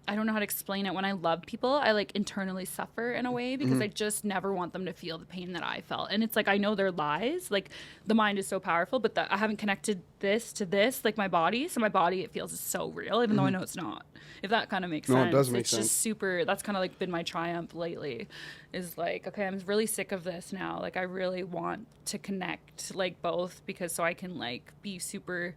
I don't know how to explain it. When I love people, I like internally suffer in a way because I just never want them to feel the pain that I felt. And it's like, I know they're lies. Like the mind is so powerful, but I haven't connected this to this, like my body. So my body, it feels so real, even though I know it's not. If that kind of makes sense. No, it does make it's sense. just super, that's kind of like been my triumph lately is like, okay, I'm really sick of this now. Like I really want to connect like both because so I can like be super,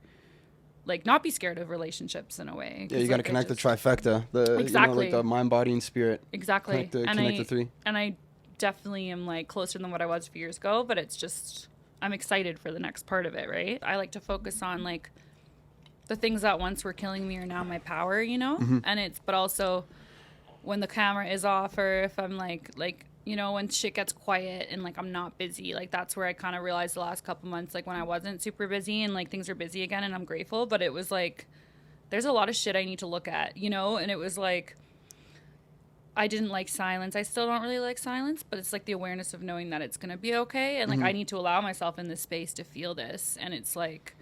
like not be scared of relationships in a way. Yeah, you got to connect the trifecta, you know, like the mind, body, and spirit. Exactly. Connect the three. And I definitely am like closer than what I was a few years ago, but it's just, I'm excited for the next part of it, right? I like to focus on like the things that once were killing me are now my power, you know? And but also when the camera is off or if I'm like you know, when shit gets quiet and like I'm not busy, like that's where I kind of realized the last couple months, like when I wasn't super busy and like things are busy again, and I'm grateful, but it was like there's a lot of shit I need to look at, you know. And it was like I didn't like silence. I still don't really like silence, but it's like the awareness of knowing that it's gonna be okay, and like I need to allow myself in this space to feel this. And it's like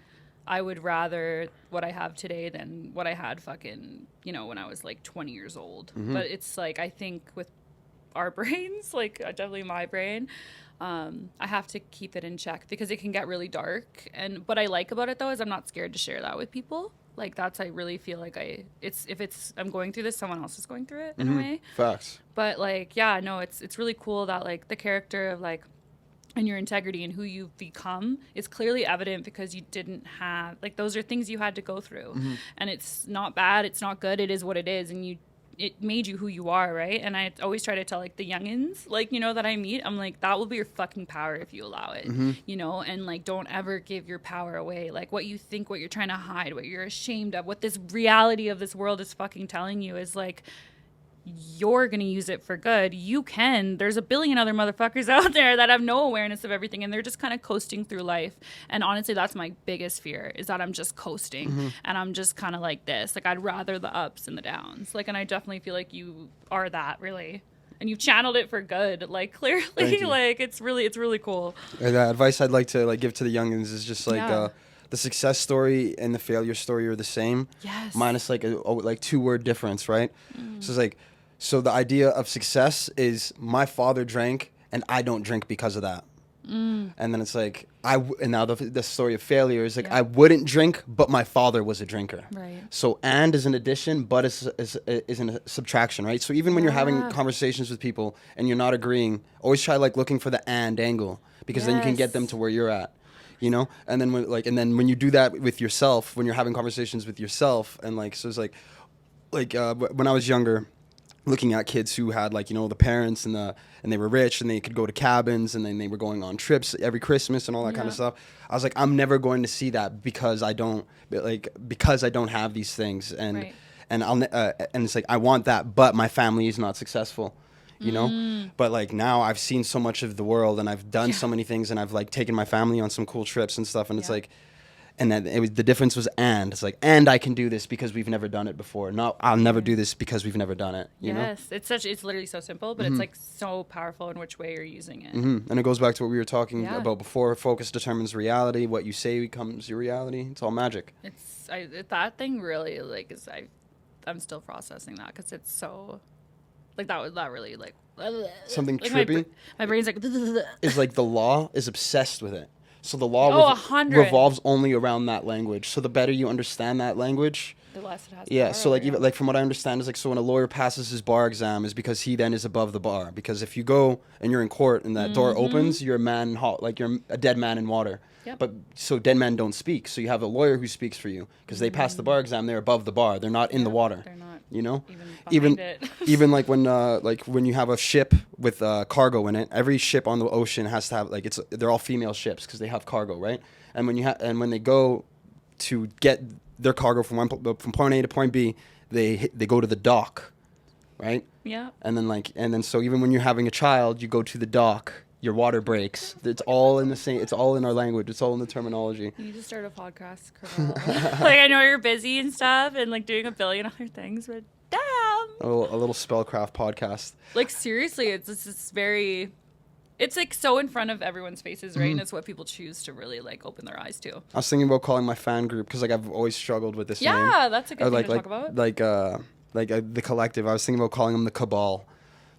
I would rather what I have today than what I had fucking, you know, when I was like 20 years old. But it's like I think with our brains, like definitely my brain, I have to keep it in check because it can get really dark. And what I like about it though is I'm not scared to share that with people. Like that's, I really feel like I'm going through this, someone else is going through it in a way. Facts. But like, yeah, no, it's really cool that like the character of like, and your integrity and who you've become is clearly evident because you didn't have, like, those are things you had to go through. And it's not bad, it's not good, it is what it is. And it made you who you are, right? And I always try to tell like the youngins, like, you know, that I meet, I'm like, that will be your fucking power if you allow it, you know. And like, don't ever give your power away. Like what you think, what you're trying to hide, what you're ashamed of, what this reality of this world is fucking telling you is like, you're gonna use it for good. You can. There's a billion other motherfuckers out there that have no awareness of everything, and they're just kind of coasting through life. And honestly, that's my biggest fear, is that I'm just coasting and I'm just kind of like this. Like I'd rather the ups and the downs. Like, and I definitely feel like you are that, really. And you've channeled it for good, like clearly. Like it's really cool. And the advice I'd like to like give to the youngins is just like the success story and the failure story are the same. Yes. Minus like a like 2-word difference, right? So it's like, so the idea of success is my father drank and I don't drink because of that. And then it's like and now the story of failure is like I wouldn't drink, but my father was a drinker. Right. So and is an addition, but is a subtraction, right? So even when you're having conversations with people and you're not agreeing, always try like looking for the and angle, because then you can get them to where you're at. You know, and then when you do that with yourself, when you're having conversations with yourself, and like, so it's like when I was younger, looking at kids who had like, you know, the parents and they were rich and they could go to cabins and then they were going on trips every Christmas and all that kind of stuff. I was like, I'm never going to see that because I don't have these things, and and it's like I want that, but my family is not successful. You know, but like now I've seen so much of the world and I've done so many things and I've like taken my family on some cool trips and stuff, and it's like, and then the difference was, and it's like, and I can do this because we've never done it before. No, I'll never do this because we've never done it. You know? It's literally so simple, but it's like so powerful in which way you're using it. And it goes back to what we were talking about before. Focus determines reality. What you say becomes your reality. It's all magic. That thing really like is I'm still processing that because it's so. Like that really like something like trippy. My brain's like is like the law is obsessed with it. So the law revolves only around that language. So the better you understand that language, the less it has. Yeah. So like even like from what I understand is like, so when a lawyer passes his bar exam is because he then is above the bar. Because if you go and you're in court and that door opens, you're you're a dead man in water. Yep. But so dead men don't speak. So you have a lawyer who speaks for you because they pass the bar exam. They're above the bar. They're not in the water. They're not. You know, even even like when you have a ship with cargo in it, every ship on the ocean has to have like they're all female ships because they have cargo, right? And when they go to get their cargo from point A to point B, they go to the dock, right? Yeah. And then so even when you're having a child, you go to the dock. Your water breaks. It's all in the same. It's all in our language. It's all in the terminology. You need to start a podcast, like I know you're busy and stuff, and like doing a billion other things, but damn. A little spellcraft podcast. Like seriously, it's very. It's like so in front of everyone's faces, right? And it's what people choose to really like open their eyes to. I was thinking about calling my fan group because like I've always struggled with this name. Yeah, that's a good thing to talk about. Like the collective. I was thinking about calling them the Cabal.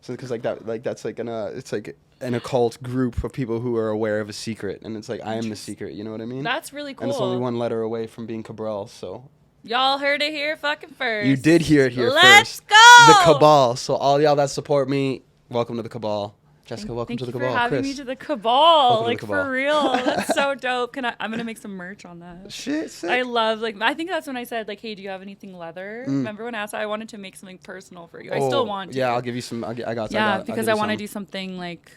So because that's like it's like an occult group of people who are aware of a secret, and it's like I am the secret. You know what I mean? That's really cool. And it's only one letter away from being Cabral. So y'all heard it here fucking first. You did hear it here first. Let's go! The Cabal. So all y'all that support me, welcome to the Cabal. Jessica, welcome to the Cabal. Thank you for having me to the Cabal. Like, for real. That's so dope. I'm going to make some merch on that. Shit, sick. I love, like, I think that's when I said, like, hey, do you have anything leather? Remember when I asked? I wanted to make something personal for you. I still want to. Yeah, I'll give you some. I got yeah, because I want to do something, like,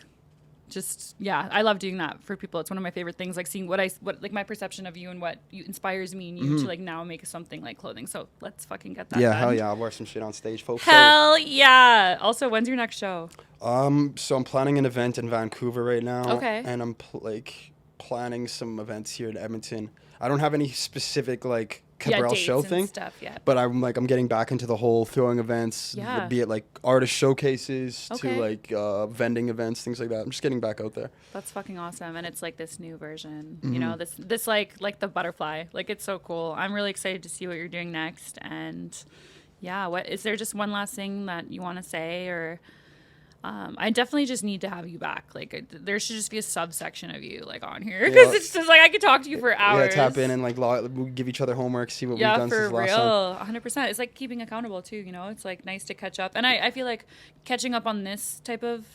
just, yeah, I love doing that for people. It's one of my favorite things, like seeing what like my perception of you and what you inspires me and you to like now make something like clothing. So let's fucking get that Yeah, done. hell yeah. I'll wear some shit on stage, folks. Hell yeah. Also, when's your next show? So I'm planning an event in Vancouver right now. Okay. And I'm planning some events here in Edmonton. I don't have any specific like Cabral show thing stuff yet. But I'm getting back into the whole throwing events, be it like artist showcases to like vending events, things like that. I'm just getting back out there. That's fucking awesome. And it's like this new version, you know, this like the butterfly, like it's so cool. I'm really excited to see what you're doing next. And yeah, what is there just one last thing that you want to say? Or I definitely just need to have you back. Like there should just be a subsection of you like on here because it's just like I could talk to you for hours. Yeah, tap in and like we give each other homework, see what we've done since last time. 100%. It's like keeping accountable too. You know, it's like nice to catch up, and I feel like catching up on this type of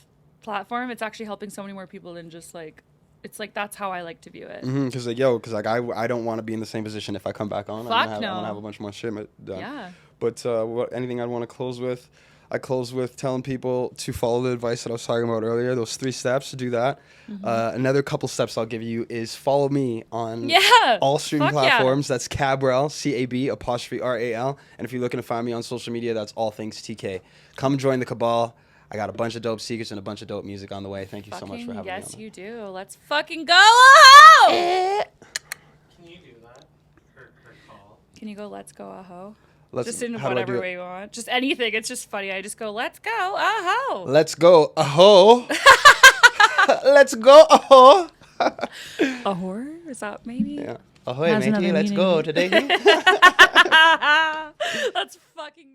platform, it's actually helping so many more people than just like. It's like that's how I like to view it. Because I don't want to be in the same position if I come back on. Fuck I no. want to have a bunch more shit done. Yeah. But anything I'd want to close with? I close with telling people to follow the advice that I was talking about earlier, those 3 steps to do that. Another couple steps I'll give you is follow me on all streaming platforms. That's Cabral, CAB''RAL. And if you're looking to find me on social media, that's all things TK. Come join the cabal. I got a bunch of dope secrets and a bunch of dope music on the way. Thank you so much for having me on. Yes, you do. Let's fucking go. Aho! Can you do that? Her call. Can you go, let's go, aho? Let's, just in whatever way you want. Just anything. It's just funny. I just go, let's go, aho. Let's go, aho. Let's go, aho. Ahor? Is that maybe? Yeah. Ahoy, matey. Let's go today. That's fucking...